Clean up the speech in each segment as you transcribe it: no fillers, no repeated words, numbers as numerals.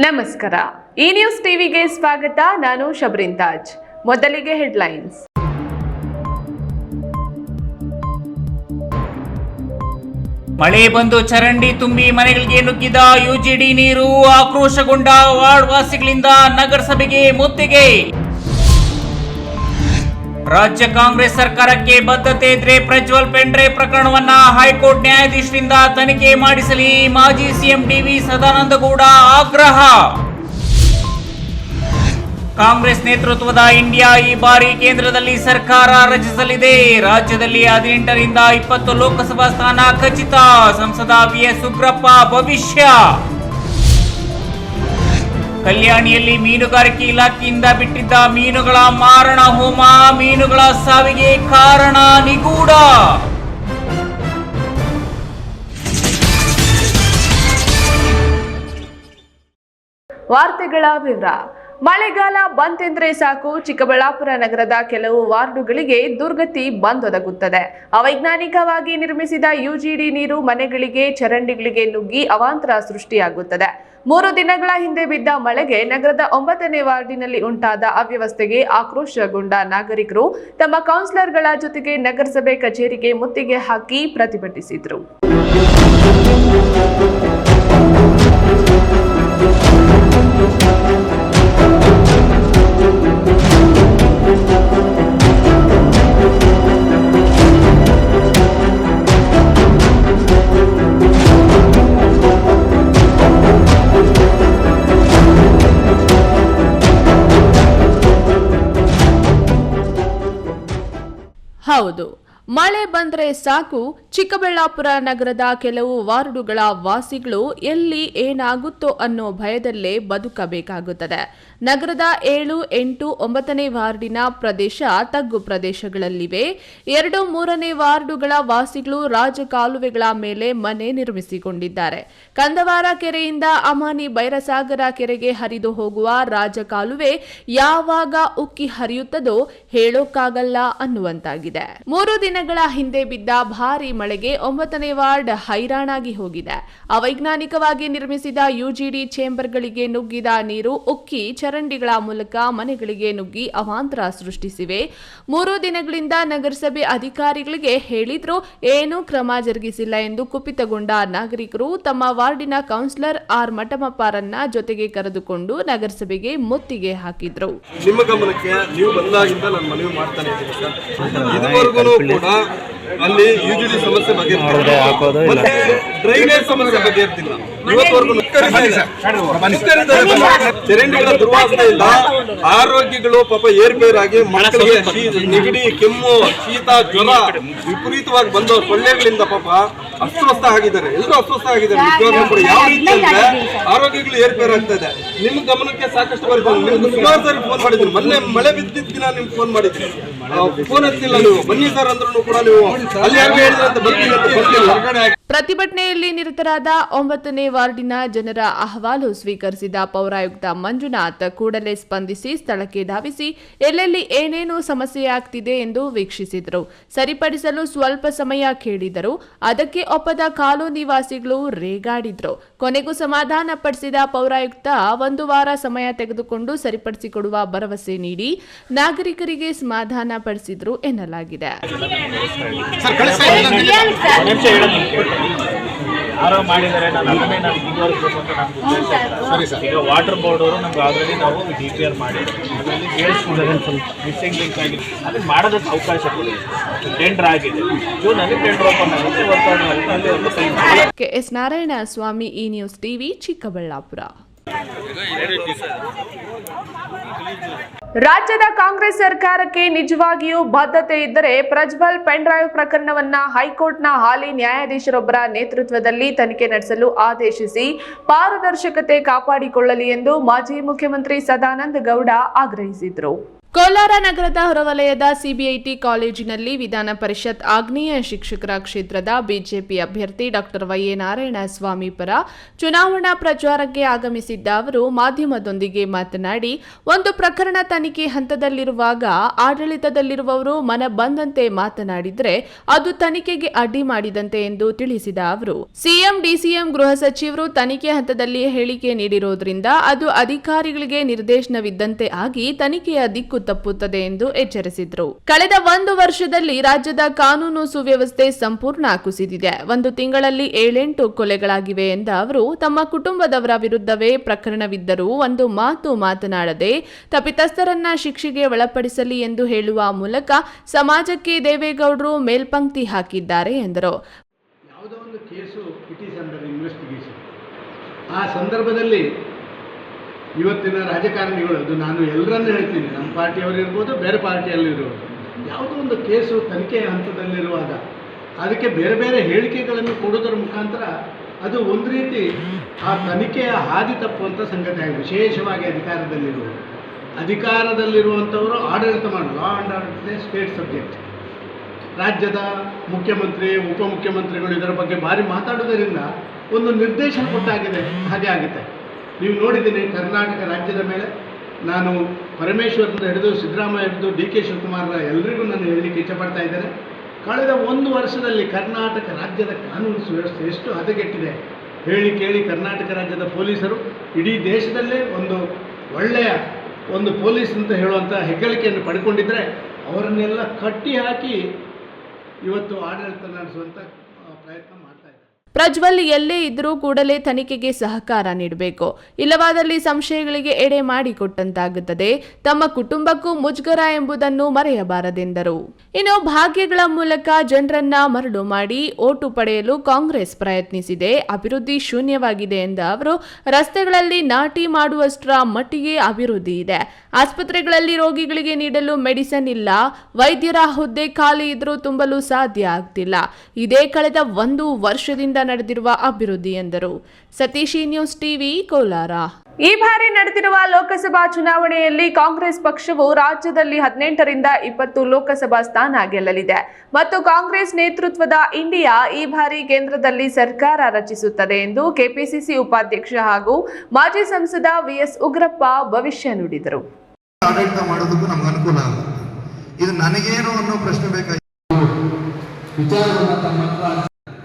ನಮಸ್ಕಾರ. ಈ ನ್ಯೂಸ್ ಟಿವಿಗೆ ಸ್ವಾಗತ. ನಾನು ಶಬ್ರಿನ್ ತಾಜ್. ಮೊದಲಿಗೆ ಹೆಡ್ಲೈನ್ಸ್. ಮಳೆ ಬಂದು ಚರಂಡಿ ತುಂಬಿ ಮನೆಗಳಿಗೆ ನುಗ್ಗಿದ ಯುಜಿಡಿ ನೀರು. ಆಕ್ರೋಶಗೊಂಡ ವಾರ್ಡ್ ವಾಸಿಗಳಿಂದ ನಗರಸಭೆಗೆ ಮುತ್ತಿಗೆ. ರಾಜ್ಯ ಕಾಂಗ್ರೆಸ್ ಸರ್ಕಾರಕ್ಕೆ ಬದ್ಧತೆ ಇದ್ರೆ ಪ್ರಜ್ವಲ್ ಪೆಂಡ್ರೈವ್ ಪ್ರಕರಣವನ್ನ ಹೈಕೋರ್ಟ್ ನ್ಯಾಯಾಧೀಶರಿಂದ ತನಿಖೆ ಮಾಡಿಸಲಿ. ಮಾಜಿ ಸಿಎಂ ಡಿ.ವಿ. ಸದಾನಂದಗೌಡ ಆಗ್ರಹ. ಕಾಂಗ್ರೆಸ್ ನೇತೃತ್ವದ ಇಂಡಿಯಾ ಈ ಬಾರಿ ಕೇಂದ್ರದಲ್ಲಿ ಸರ್ಕಾರ ರಚಿಸಲಿದೆ. ರಾಜ್ಯದಲ್ಲಿ 18ರಿಂದ 20 ಲೋಕಸಭಾ ಸ್ಥಾನ ಖಚಿತ. ಸಂಸದ ವಿ.ಎಸ್. ಉಗ್ರಪ್ಪ ಭವಿಷ್ಯ. ಕಲ್ಯಾಣಿಯಲ್ಲಿ ಮೀನುಗಾರಿಕೆ ಇಲಾಖೆಯಿಂದ ಬಿಟ್ಟಿದ್ದ ಮೀನುಗಳ ಮಾರಣ ಹೋಮ. ಮೀನುಗಳ ಸಾವಿಗೆ ಕಾರಣ ನಿಗೂಢ. ವಾರ್ತೆಗಳ ವಿವರ. ಮಳೆಗಾಲ ಬಂತೆಂದ್ರೆ ಸಾಕು, ಚಿಕ್ಕಬಳ್ಳಾಪುರ ನಗರದ ಕೆಲವು ವಾರ್ಡುಗಳಿಗೆ ದುರ್ಗತಿ ಬಂದೊದಗುತ್ತದೆ. ಅವೈಜ್ಞಾನಿಕವಾಗಿ ನಿರ್ಮಿಸಿದ ಯುಜಿಡಿ ನೀರು ಮನೆಗಳಿಗೆ, ಚರಂಡಿಗಳಿಗೆ ನುಗ್ಗಿ ಅವಾಂತರ ಸೃಷ್ಟಿಯಾಗುತ್ತದೆ. 3 ದಿನಗಳ ಹಿಂದೆ ಬಿದ್ದ ಮಳೆಗೆ ನಗರದ 9ನೇ ವಾರ್ಡಿನಲ್ಲಿ ಉಂಟಾದ ಅವ್ಯವಸ್ಥೆಗೆ ಆಕ್ರೋಶಗೊಂಡ ನಾಗರಿಕರು ತಮ್ಮ ಕೌನ್ಸಿಲರ್ಗಳ ಜೊತೆಗೆ ನಗರಸಭೆ ಕಚೇರಿಗೆ ಮುತ್ತಿಗೆ ಹಾಕಿ ಪ್ರತಿಭಟಿಸಿದರು. ಹೌದು, ಮಳೆ ಬಂದ್ರೆ ಸಾಕು, ಚಿಕ್ಕಬಳ್ಳಾಪುರ ನಗರದ ಕೆಲವು ವಾರ್ಡುಗಳ ವಾಸಿಗಳು ಎಲ್ಲಿ ಏನಾಗುತ್ತೋ ಅನ್ನೋ ಭಯದಲ್ಲೇ ಬದುಕಬೇಕಾಗುತ್ತದೆ. ನಗರದ 7, 8, 9ನೇ ವಾರ್ಡಿನ ಪ್ರದೇಶ ತಗ್ಗು ಪ್ರದೇಶಗಳಲ್ಲಿವೆ. 2, 3ನೇ ವಾರ್ಡುಗಳ ವಾಸಿಗಳು ರಾಜಕಾಲುವೆಗಳ ಮೇಲೆ ಮನೆ ನಿರ್ಮಿಸಿಕೊಂಡಿದ್ದಾರೆ. ಕಂದವಾರ ಕೆರೆಯಿಂದ ಅಮಾನಿ ಬೈರಸಾಗರ ಕೆರೆಗೆ ಹರಿದು ಹೋಗುವ ರಾಜಕಾಲುವೆ ಯಾವಾಗ ಉಕ್ಕಿ ಹರಿಯುತ್ತದೋ ಹೇಳೋಕ್ಕಾಗಲ್ಲ ಅನ್ನುವಂತಾಗಿದೆ. 3 ದಿನಗಳ ಹಿಂದೆ ಬಿದ್ದ ಭಾರಿ ಮಳೆಗೆ 9ನೇ ವಾರ್ಡ್ ಹೈರಾಣಾಗಿ ಹೋಗಿದೆ. ಅವೈಜ್ಞಾನಿಕವಾಗಿ ನಿರ್ಮಿಸಿದ ಯುಜಿಡಿ ಚೇಂಬರ್ಗಳಿಗೆ ನುಗ್ಗಿದ ನೀರು ಉಕ್ಕಿ ಚರಂಡಿಗಳ ಮೂಲಕ ಮನೆಗಳಿಗೆ ನುಗ್ಗಿ ಅವಾಂತರ ಸೃಷ್ಟಿಸಿವೆ. 3 ದಿನಗಳಿಂದ ನಗರಸಭೆ ಅಧಿಕಾರಿಗಳಿಗೆ ಹೇಳಿದ್ರೂ ಏನೂ ಕ್ರಮ ಜರುಗಿಸಿಲ್ಲ ಎಂದು ಕುಪಿತಗೊಂಡ ನಾಗರಿಕರು ತಮ್ಮ ವಾರ್ಡಿನ ಕೌನ್ಸಿಲರ್ ಆರ್ ಮಠಮಪ್ಪರನ್ನ ಜೊತೆಗೆ ಕರೆದುಕೊಂಡು ನಗರಸಭೆಗೆ ಮುತ್ತಿಗೆ ಹಾಕಿದ್ರು. ನಿಮ್ಮ ಗಮನಕ್ಕೆ ನೀವು ಬಂದಾಗಿಂದ ನಾನು ಮನವಿ ಮಾಡ್ತಾನೆ ಇದ್ದೀನಿ. ಇದುವರೆಗೂ ಕೂಡ ಅಲ್ಲಿ ಯುಜಿಡಿ ಸಮಸ್ಯೆ ಬಗೆಹರಿಸಿಲ್ಲ, ಮತ್ತೆ ಡ್ರೈನೇಜ್ ಸಮಸ್ಯೆ ಬಗೆಹರಿಸಿಲ್ಲ. ಇವತ್ತವರೆಗೂ ಚರಂಡಿಗಳ ದುರ್ವಾಸನೆಯಿಂದ ಆರೋಗ್ಯಗಳು ಪಾಪ ಏರ್ಪೇರಾಗಿ ಮಕ್ಕಳಿಗೆ ನೆಗಡಿ, ಕೆಮ್ಮು, ಶೀತ, ಜ್ವರ ವಿಪರೀತವಾಗಿ ಬಂದ ಸೊಳ್ಳೆಗಳಿಂದ ಪಾಪ ಅಸ್ವಸ್ಥ ಆಗಿದ್ದಾರೆ. ಎಲ್ಲರೂ ಅಸ್ವಸ್ಥ ಆಗಿದ್ದಾರೆ. ನಿಜವಾಗ್ಲೂ ಕೂಡ ಯಾವ ರೀತಿ ಅಂದ್ರೆ ಆರೋಗ್ಯಗಳು ಏರ್ಪೇರಾಗ್ತಾ ಇದೆ. ನಿಮ್ಮ ಗಮನಕ್ಕೆ ಸಾಕಷ್ಟು ಬರ್ತದೆ. ನಿಮ್ಗೆ ಸುಮಾರು ಸಾರಿ ಫೋನ್ ಮಾಡಿದ್ದೀನಿ. ಮೊನ್ನೆ ಮಳೆ ಬಿದ್ದಿದ್ದ ದಿನ ನಿಮ್ಗೆ ಫೋನ್ ಮಾಡಿದ್ದೀನಿ. ಫೋನ್ ಹಚ್ಚಿಲ್ಲ ನೀವು. ಬನ್ನಿ ಸರ್ ಅಂದ್ರೂ ಕೂಡ ನೀವು ಅಲ್ಲಿ ಯಾರು ಹೇಳಿದ್ರಂತ ಬರ್ತೀನಿ ಅಂತ ಬರ್ತಿಲ್ಲ. ಪ್ರತಿಭಟನೆಯಲ್ಲಿ ನಿರತರಾದ 9ನೇ ವಾರ್ಡಿನ ಜನರ ಅಹವಾಲು ಸ್ವೀಕರಿಸಿದ ಪೌರಾಯುಕ್ತ ಮಂಜುನಾಥ್ ಕೂಡಲೇ ಸ್ಪಂದಿಸಿ ಸ್ಥಳಕ್ಕೆ ಧಾವಿಸಿ ಎಲ್ಲೆಲ್ಲಿ ಏನೇನು ಸಮಸ್ಯೆಯಾಗ್ತಿದೆ ಎಂದು ವೀಕ್ಷಿಸಿದರು. ಸರಿಪಡಿಸಲು ಸ್ವಲ್ಪ ಸಮಯ ಕೇಳಿದರು. ಅದಕ್ಕೆ ಒಪ್ಪದ ಕಾಲೋನಿ ನಿವಾಸಿಗಳು ರೇಗಾಡಿದ್ರು. ಕೊನೆಗೂ ಸಮಾಧಾನ ಪಡಿಸಿದ ಪೌರಾಯುಕ್ತ 1 ವಾರ ಸಮಯ ತೆಗೆದುಕೊಂಡು ಸರಿಪಡಿಸಿಕೊಡುವ ಭರವಸೆ ನೀಡಿ ನಾಗರಿಕರಿಗೆ ಸಮಾಧಾನ ಪಡಿಸಿದ್ರು ಎನ್ನಲಾಗಿದೆ. ಯಾರೋ ಮಾಡಿದ್ದಾರೆ, ಈಗ ವಾಟರ್ ಬೋರ್ಡ್ ಅವರು ನಮ್ಗೆ ಆಲ್ರೆಡಿ ನಾವು DPR ಮಾಡಿದ್ದೀವಿ. ಅದರಲ್ಲಿ ಕೇಳಿಸ್ಕೊಂಡಿದ್ದಾರೆ, ಸ್ವಲ್ಪ ಮಿಸ್ಸಿಂಗ್ ಲಿಂಕ್ ಆಗಿದೆ. ಅದನ್ನು ಮಾಡೋದಕ್ಕೆ ಅವಕಾಶ ಕೊಡಿ. ಟೆಂಡರ್ ಆಗಿದೆ, ಜೂನಲ್ಲಿ ಟೆಂಡರ್ ಓಪನ್ ಆಗುತ್ತೆ. KS ನಾರಾಯಣ ಸ್ವಾಮಿ, ಈ ನ್ಯೂಸ್ ಟಿವಿ, ಚಿಕ್ಕಬಳ್ಳಾಪುರ. ರಾಜ್ಯದ ಕಾಂಗ್ರೆಸ್ ಸರ್ಕಾರಕ್ಕೆ ನಿಜವಾಗಿಯೂ ಬದ್ಧತೆ ಇದ್ದರೆ ಪ್ರಜ್ವಲ್ ಪೆನ್ಡ್ರೈವ್ ಪ್ರಕರಣವನ್ನ ಹೈಕೋರ್ಟ್ನ ಹಾಲಿ ನ್ಯಾಯಾಧೀಶರೊಬ್ಬರ ನೇತೃತ್ವದಲ್ಲಿ ತನಿಖೆ ನಡೆಸಲು ಆದೇಶಿಸಿ ಪಾರದರ್ಶಕತೆ ಕಾಪಾಡಿಕೊಳ್ಳಲಿ ಎಂದು ಮಾಜಿ ಮುಖ್ಯಮಂತ್ರಿ ಸದಾನಂದ ಗೌಡ ಆಗ್ರಹಿಸಿದರು. ಕೋಲಾರ ನಗರದ ಹೊರವಲಯದ ಸಿಬಿಐಟಿ ಕಾಲೇಜಿನಲ್ಲಿ ವಿಧಾನ ಪರಿಷತ್ ಆಗ್ನೇಯ ಶಿಕ್ಷಕರ ಕ್ಷೇತ್ರದ ಬಿಜೆಪಿ ಅಭ್ಯರ್ಥಿ ಡಾಕ್ಟರ್ ವೈಎ ನಾರಾಯಣಸ್ವಾಮಿ ಪರ ಚುನಾವಣಾ ಪ್ರಚಾರಕ್ಕೆ ಆಗಮಿಸಿದ್ದ ಅವರು ಮಾಧ್ಯಮದೊಂದಿಗೆ ಮಾತನಾಡಿ, ಒಂದು ಪ್ರಕರಣ ತನಿಖೆ ಹಂತದಲ್ಲಿರುವಾಗ ಆಡಳಿತದಲ್ಲಿರುವವರು ಮನ ಬಂದಂತೆ ಮಾತನಾಡಿದರೆ ಅದು ತನಿಖೆಗೆ ಅಡ್ಡಿ ಮಾಡಿದಂತೆ ಎಂದು ತಿಳಿಸಿದ ಅವರು, ಸಿಎಂ ಡಿಸಿಎಂ ಗೃಹ ಸಚಿವರು ತನಿಖೆ ಹಂತದಲ್ಲಿ ಹೇಳಿಕೆ ನೀಡಿರೋದ್ರಿಂದ ಅದು ಅಧಿಕಾರಿಗಳಿಗೆ ನಿರ್ದೇಶನವಿದ್ದಂತೆ ಆಗಿ ತನಿಖೆಯ ದಿಕ್ಕು ತಪ್ಪುತ್ತದೆ ಎಂದು ಎಚ್ಚರಿಸಿದರು. ಕಳೆದ 1 ವರ್ಷದಲ್ಲಿ ರಾಜ್ಯದ ಕಾನೂನು ಸುವ್ಯವಸ್ಥೆ ಸಂಪೂರ್ಣ ಕುಸಿದಿದೆ. 1 ತಿಂಗಳಲ್ಲಿ 7-8 ಕೊಲೆಗಳಾಗಿವೆ ಎಂದ ಅವರು, ತಮ್ಮ ಕುಟುಂಬದವರ ವಿರುದ್ಧವೇ ಪ್ರಕರಣವಿದ್ದರೂ ಒಂದು ಮಾತು ಮಾತನಾಡದೆ ತಪ್ಪಿತಸ್ಥರನ್ನ ಶಿಕ್ಷೆಗೆ ಒಳಪಡಿಸಲಿ ಎಂದು ಹೇಳುವ ಮೂಲಕ ಸಮಾಜಕ್ಕೆ ದೇವೇಗೌಡರು ಮೇಲ್ಪಂಕ್ತಿ ಹಾಕಿದ್ದಾರೆ ಎಂದರು. ಯಾವುದೋ ಒಂದು case it is under investigation. ಆ ಸಂದರ್ಭದಲ್ಲಿ ಇವತ್ತಿನ ರಾಜಕಾರಣಿಗಳು, ಅದು ನಾನು ಎಲ್ಲರನ್ನೂ ಹೇಳ್ತೀನಿ, ನಮ್ಮ ಪಾರ್ಟಿಯವರಿರ್ಬೋದು, ಬೇರೆ ಪಾರ್ಟಿಯಲ್ಲಿರ್ಬೋದು, ಯಾವುದೋ ಒಂದು ಕೇಸು ತನಿಖೆ ಹಂತದಲ್ಲಿರುವಾಗ ಅದಕ್ಕೆ ಬೇರೆ ಬೇರೆ ಹೇಳಿಕೆಗಳನ್ನು ಕೊಡೋದರ ಮುಖಾಂತರ ಅದು ಒಂದು ರೀತಿ ಆ ತನಿಖೆಯ ಹಾದಿ ತಪ್ಪುವಂಥ ಸಂಗತಿ ಆಗಿದೆ. ವಿಶೇಷವಾಗಿ ಅಧಿಕಾರದಲ್ಲಿರುವಂಥವರು ಆಡಳಿತ ಮಾಡಿ, law and order state subject. ರಾಜ್ಯದ ಮುಖ್ಯಮಂತ್ರಿ, ಉಪಮುಖ್ಯಮಂತ್ರಿಗಳು ಇದರ ಬಗ್ಗೆ ಭಾರಿ ಮಾತಾಡೋದರಿಂದ ಒಂದು ನಿರ್ದೇಶನ ಕೊಟ್ಟಾಗಿದೆ, ಹಾಗೆ ಆಗುತ್ತೆ. ನೀವು ನೋಡಿದ್ದೀನಿ ಕರ್ನಾಟಕ ರಾಜ್ಯದ ಮೇಲೆ ನಾನು ಪರಮೇಶ್ವರ್ನಿಂದ ಹಿಡಿದು ಸಿದ್ದರಾಮಯ್ಯ ಹಿಡಿದು ಡಿ ಕೆ ಶಿವಕುಮಾರ್ ಎಲ್ಲರಿಗೂ ನಾನು ಹೇಳಲಿಕ್ಕೆ ಇಚ್ಛಪಡ್ತಾ ಇದ್ದೇನೆ. ಕಳೆದ 1 ವರ್ಷದಲ್ಲಿ ಕರ್ನಾಟಕ ರಾಜ್ಯದ ಕಾನೂನು ಸುವ್ಯವಸ್ಥೆ ಎಷ್ಟು ಹದಗೆಟ್ಟಿದೆ ಹೇಳಿ ಕೇಳಿ. ಕರ್ನಾಟಕ ರಾಜ್ಯದ ಪೊಲೀಸರು ಇಡೀ ದೇಶದಲ್ಲೇ ಒಂದು ಒಳ್ಳೆಯ ಒಂದು ಪೊಲೀಸ್ ಅಂತ ಹೇಳುವಂಥ ಹೆಗ್ಗಳಿಕೆಯನ್ನು ಪಡ್ಕೊಂಡಿದ್ದರೆ ಅವರನ್ನೆಲ್ಲ ಕಟ್ಟಿ ಹಾಕಿ ಇವತ್ತು ಆಡಳಿತ ನಡೆಸುವಂಥ ಪ್ರಯತ್ನ ಮಾಡ್ತಾ ಇದ್ದಾರೆ. ಪ್ರಜ್ವಲ್ ಎಲ್ಲೇ ಇದ್ರೂ ಕೂಡಲೇ ತನಿಖೆಗೆ ಸಹಕಾರ ನೀಡಬೇಕು, ಇಲ್ಲವಾದಲ್ಲಿ ಸಂಶಯಗಳಿಗೆ ಎಡೆ ಮಾಡಿಕೊಟ್ಟಂತಾಗುತ್ತದೆ. ತಮ್ಮ ಕುಟುಂಬಕ್ಕೂ ಮುಜುಗರ ಎಂಬುದನ್ನು ಮರೆಯಬಾರದೆಂದರು. ಇನ್ನು ಭಾಗ್ಯಗಳ ಮೂಲಕ ಜನರನ್ನ ಮರಳು ಮಾಡಿ ಓಟು ಪಡೆಯಲು ಕಾಂಗ್ರೆಸ್ ಪ್ರಯತ್ನಿಸಿದೆ, ಅಭಿವೃದ್ಧಿ ಶೂನ್ಯವಾಗಿದೆ ಎಂದ ಅವರು, ರಸ್ತೆಗಳಲ್ಲಿ ನಾಟಿ ಮಾಡುವಷ್ಟರ ಮಟ್ಟಿಗೆ ಅಭಿವೃದ್ಧಿ ಇದೆ. ಆಸ್ಪತ್ರೆಗಳಲ್ಲಿ ರೋಗಿಗಳಿಗೆ ನೀಡಲು ಮೆಡಿಸಿನ್ ಇಲ್ಲ, ವೈದ್ಯರ ಹುದ್ದೆ ಖಾಲಿ ಇದ್ರೂ ತುಂಬಲು ಸಾಧ್ಯ ಆಗ್ತಿಲ್ಲ. ಇದೇ ಕಳೆದ 1 ವರ್ಷದಿಂದ ನಡೆದಿರುವ ಅಭಿವೃದ್ಧಿ ಎಂದರು. Satish, news TV, Kolar. ಈ ಬಾರಿ ನಡೆದಿರುವ ಲೋಕಸಭಾ ಚುನಾವಣೆಯಲ್ಲಿ ಕಾಂಗ್ರೆಸ್ ಪಕ್ಷವು ರಾಜ್ಯದಲ್ಲಿ 18ರಿಂದ 20 ಲೋಕಸಭಾ ಸ್ಥಾನ ಗೆಲ್ಲಲಿದೆ ಮತ್ತು ಕಾಂಗ್ರೆಸ್ ನೇತೃತ್ವದ ಇಂಡಿಯಾ ಈ ಬಾರಿ ಕೇಂದ್ರದಲ್ಲಿ ಸರ್ಕಾರ ರಚಿಸುತ್ತದೆ ಎಂದು ಕೆಪಿಸಿಸಿ ಉಪಾಧ್ಯಕ್ಷ ಹಾಗೂ ಮಾಜಿ ಸಂಸದ ವಿಎಸ್ ಉಗ್ರಪ್ಪ ಭವಿಷ್ಯ ನುಡಿದರು. ಆಡಳಿತ ಮಾಡೋದಕ್ಕೂ ನಮ್ಗೆ ಅನುಕೂಲ ಆಗುತ್ತೆ. ಇದು ನನಗೇನು ಅನ್ನೋ ಪ್ರಶ್ನೆ ಬೇಕಾಗಿ ವಿಚಾರವನ್ನು ತಮ್ಮ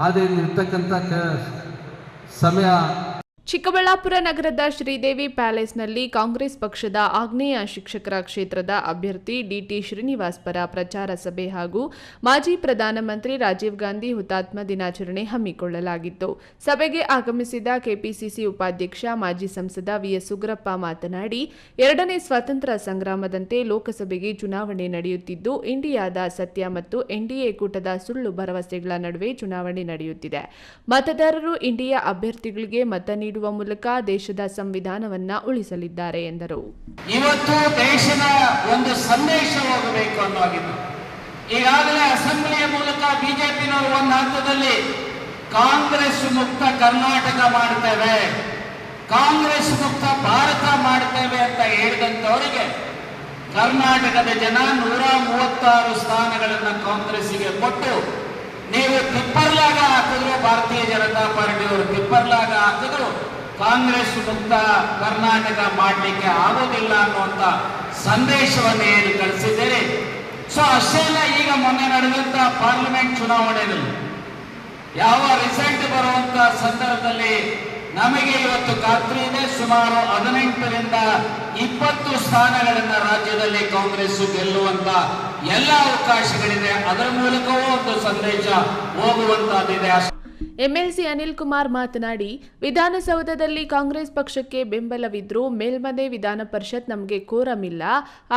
ಅದೇನಿರ್ತಕ್ಕಂಥ ಸಮಯ. ಚಿಕ್ಕಬಳ್ಳಾಪುರ ನಗರದ ಶ್ರೀದೇವಿ ಪ್ಯಾಲೇಸ್ನಲ್ಲಿ ಕಾಂಗ್ರೆಸ್ ಪಕ್ಷದ ಆಗ್ನೇಯ ಶಿಕ್ಷಕರ ಕ್ಷೇತ್ರದ ಅಭ್ಯರ್ಥಿ ಡಿಟಿ ಶ್ರೀನಿವಾಸ್ ಪರ ಪ್ರಚಾರ ಸಭೆ ಹಾಗೂ ಮಾಜಿ ಪ್ರಧಾನಮಂತ್ರಿ ರಾಜೀವ್ ಗಾಂಧಿ ಹುತಾತ್ಮ ದಿನಾಚರಣೆ ಹಮ್ಮಿಕೊಳ್ಳಲಾಗಿತ್ತು. ಸಭೆಗೆ ಆಗಮಿಸಿದ ಕೆಪಿಸಿಸಿ ಉಪಾಧ್ಯಕ್ಷ ಮಾಜಿ ಸಂಸದ ವಿಎಸ್ ಉಗ್ರಪ್ಪ ಮಾತನಾಡಿ, 2ನೇ ಸ್ವಾತಂತ್ರ್ಯ ಸಂಗ್ರಾಮದಂತೆ ಲೋಕಸಭೆಗೆ ಚುನಾವಣೆ ನಡೆಯುತ್ತಿದ್ದು, ಇಂಡಿಯಾದ ಸತ್ಯ ಮತ್ತು ಎನ್ಡಿಎ ಕೂಟದ ಸುಳ್ಳು ಭರವಸೆಗಳ ನಡುವೆ ಚುನಾವಣೆ ನಡೆಯುತ್ತಿದೆ. ಮತದಾರರು ಇಂಡಿಯಾ ಅಭ್ಯರ್ಥಿಗಳಿಗೆ ಮತ ನೀಡುವ ಮೂಲಕ ದೇಶದ ಸಂವಿಧಾನವನ್ನ ಉಳಿಸಲಿದ್ದಾರೆ ಎಂದರು. ಇವತ್ತು ದೇಶದ ಒಂದು ಸಂದೇಶ ಹೋಗಬೇಕು ಅನ್ನೋಗಿತ್ತು. ಈಗಾಗಲೇ ಅಸೆಂಬ್ಲಿಯ ಮೂಲಕ ಬಿಜೆಪಿನವರು ಒಂದು ಹಂತದಲ್ಲಿ ಕಾಂಗ್ರೆಸ್ ಮುಕ್ತ ಕರ್ನಾಟಕ ಮಾಡ್ತೇವೆ, ಕಾಂಗ್ರೆಸ್ ಮುಕ್ತ ಭಾರತ ಮಾಡ್ತೇವೆ ಅಂತ ಹೇಳಿದಂತವರಿಗೆ ಕರ್ನಾಟಕದ ಜನ 136 ಸ್ಥಾನಗಳನ್ನು ಕಾಂಗ್ರೆಸ್ಸಿಗೆ ಕೊಟ್ಟು, ನೀವು ತಿಪ್ಪರ್ಲಾಗ ಹಾಕಿದ್ರು, ಭಾರತೀಯ ಜನತಾ ಪಾರ್ಟಿಯವರು ತಿಪ್ಪರ್ಲಾಗ ಹಾಕಿದ್ರು, ಕಾಂಗ್ರೆಸ್ ಮುಕ್ತ ಕರ್ನಾಟಕ ಮಾಡಲಿಕ್ಕೆ ಆಗೋದಿಲ್ಲ ಅನ್ನುವಂಥ ಸಂದೇಶವನ್ನು ಏನು ಕಳಿಸಿದ್ದೀರಿ. ಸೊ ಅಷ್ಟೇ ಅಲ್ಲ, ಈಗ ಮೊನ್ನೆ ನಡೆದಂಥ ಪಾರ್ಲಿಮೆಂಟ್ ಚುನಾವಣೆಯಲ್ಲಿ ಯಾವ ರಿಸಲ್ಟ್ ಬರುವಂತ ಸಂದರ್ಭದಲ್ಲಿ ನಮಗೆ ಇವತ್ತು ಖಾತ್ರಿ ಇದೆ, ಸುಮಾರು 18ರಿಂದ 20 ಸ್ಥಾನಗಳನ್ನು ರಾಜ್ಯದಲ್ಲಿ ಕಾಂಗ್ರೆಸ್ ಗೆಲ್ಲುವಂತ ಎಲ್ಲ ಅವಕಾಶಗಳಿದೆ. ಅದರ ಮೂಲಕವೂ ಒಂದು ಸಂದೇಶ ಹೋಗುವಂತಹದ್ದಿದೆ. ಎಂಎಲ್ಸಿ ಅನಿಲ್ ಕುಮಾರ್ ಮಾತನಾಡಿ, ವಿಧಾನಸೌಧದಲ್ಲಿ ಕಾಂಗ್ರೆಸ್ ಪಕ್ಷಕ್ಕೆ ಬೆಂಬಲವಿದ್ರೂ ಮೇಲ್ಮನೆ ವಿಧಾನ ಪರಿಷತ್ ನಮಗೆ ಕೋರಂ ಇಲ್ಲ.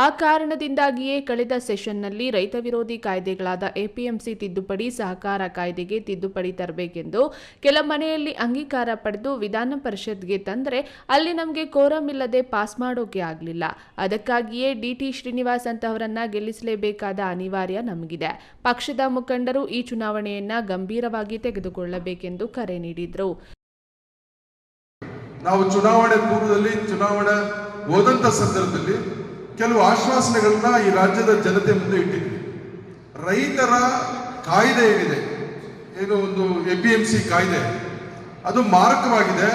ಆ ಕಾರಣದಿಂದಾಗಿಯೇ ಕಳೆದ ಸೆಷನ್ನಲ್ಲಿ ರೈತ ವಿರೋಧಿ ಕಾಯ್ದೆಗಳಾದ ಎಪಿಎಂಸಿ ತಿದ್ದುಪಡಿ, ಸಹಕಾರ ಕಾಯ್ದೆಗೆ ತಿದ್ದುಪಡಿ ತರಬೇಕೆಂದು ಕೆಲ ಮನೆಯಲ್ಲಿ ಅಂಗೀಕಾರ ಪಡೆದು ವಿಧಾನ ಪರಿಷತ್ಗೆ ತಂದರೆ ಅಲ್ಲಿ ನಮಗೆ ಕೋರಂ ಇಲ್ಲದೆ ಪಾಸ್ ಮಾಡೋಕೆ ಆಗಲಿಲ್ಲ. ಅದಕ್ಕಾಗಿಯೇ ಡಿಟಿ ಶ್ರೀನಿವಾಸ್ ಅಂತವರನ್ನ ಗೆಲ್ಲಿಸಲೇಬೇಕಾದ ಅನಿವಾರ್ಯ ನಮಗಿದೆ. ಪಕ್ಷದ ಮುಖಂಡರು ಈ ಚುನಾವಣೆಯನ್ನ ಗಂಭೀರವಾಗಿ ತೆಗೆದುಕೊಳ್ಳಬೇಕು ೆಂದು ಕರೆ ನೀಡಿದ್ರು. ನಾವು ಚುನಾವಣೆ ಪೂರ್ವದಲ್ಲಿ ಚುನಾವಣೆ ಹೋದಂತ ಸಂದರ್ಭದಲ್ಲಿ ಕೆಲವು ಆಶ್ವಾಸನೆಗಳನ್ನ ಈ ರಾಜ್ಯದ ಜನತೆ ಮುಂದೆ ಇಟ್ಟಿದ್ವಿ. ರೈತರ ಕಾಯ್ದೆ ಏನಿದೆ, ಏನು ಒಂದು APMC ಕಾಯ್ದೆ, ಅದು ಮಾರಕವಾಗಿದೆ.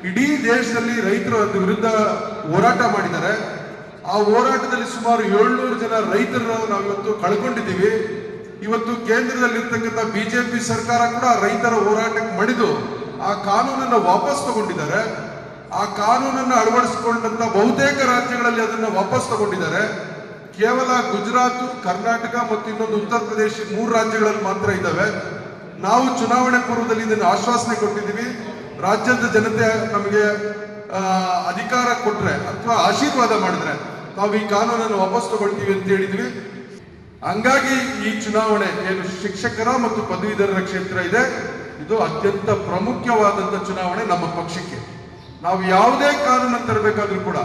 ಇಡೀ ದೇಶದಲ್ಲಿ ರೈತರು ಅದ್ರ ವಿರುದ್ಧ ಹೋರಾಟ ಮಾಡಿದ್ದಾರೆ. ಆ ಹೋರಾಟದಲ್ಲಿ ಸುಮಾರು 700 ಜನ ರೈತರನ್ನು ನಾವು ಇವತ್ತು ಕಳ್ಕೊಂಡಿದ್ದೀವಿ. ಇವತ್ತು ಕೇಂದ್ರದಲ್ಲಿರ್ತಕ್ಕಂಥ BJP ಸರ್ಕಾರ ಕೂಡ ರೈತರ ಹೋರಾಟಕ್ಕೆ ಮಣಿದು ಆ ಕಾನೂನನ್ನು ವಾಪಸ್ ತಗೊಂಡಿದ್ದಾರೆ. ಆ ಕಾನೂನನ್ನು ಅಳವಡಿಸಿಕೊಂಡಂತ ಬಹುತೇಕ ರಾಜ್ಯಗಳಲ್ಲಿ ಅದನ್ನು ವಾಪಸ್ ತಗೊಂಡಿದ್ದಾರೆ. ಕೇವಲ ಗುಜರಾತ್, ಕರ್ನಾಟಕ ಮತ್ತು ಇನ್ನೊಂದು ಉತ್ತರ ಪ್ರದೇಶ 3 ರಾಜ್ಯಗಳಲ್ಲಿ ಮಾತ್ರ ಇದ್ದಾವೆ. ನಾವು ಚುನಾವಣೆ ಪೂರ್ವದಲ್ಲಿ ಇದನ್ನು ಆಶ್ವಾಸನೆ ಕೊಟ್ಟಿದ್ದೀವಿ. ರಾಜ್ಯದ ಜನತೆ ನಮಗೆ ಅಧಿಕಾರ ಕೊಟ್ರೆ ಅಥವಾ ಆಶೀರ್ವಾದ ಮಾಡಿದ್ರೆ ನಾವು ಈ ಕಾನೂನನ್ನು ವಾಪಸ್ ತಗೊಳ್ತೀವಿ ಅಂತ ಹೇಳಿದ್ವಿ. ಹಂಗಾಗಿ ಈ ಚುನಾವಣೆ ಏನು ಶಿಕ್ಷಕರ ಮತ್ತು ಪದವೀಧರರ ಕ್ಷೇತ್ರ ಇದೆ, ಇದು ಅತ್ಯಂತ ಪ್ರಮುಖವಾದಂಥ ಚುನಾವಣೆ ನಮ್ಮ ಪಕ್ಷಕ್ಕೆ. ನಾವು ಯಾವುದೇ ಕಾನೂನನ್ನು ತರಬೇಕಾದ್ರೂ ಕೂಡ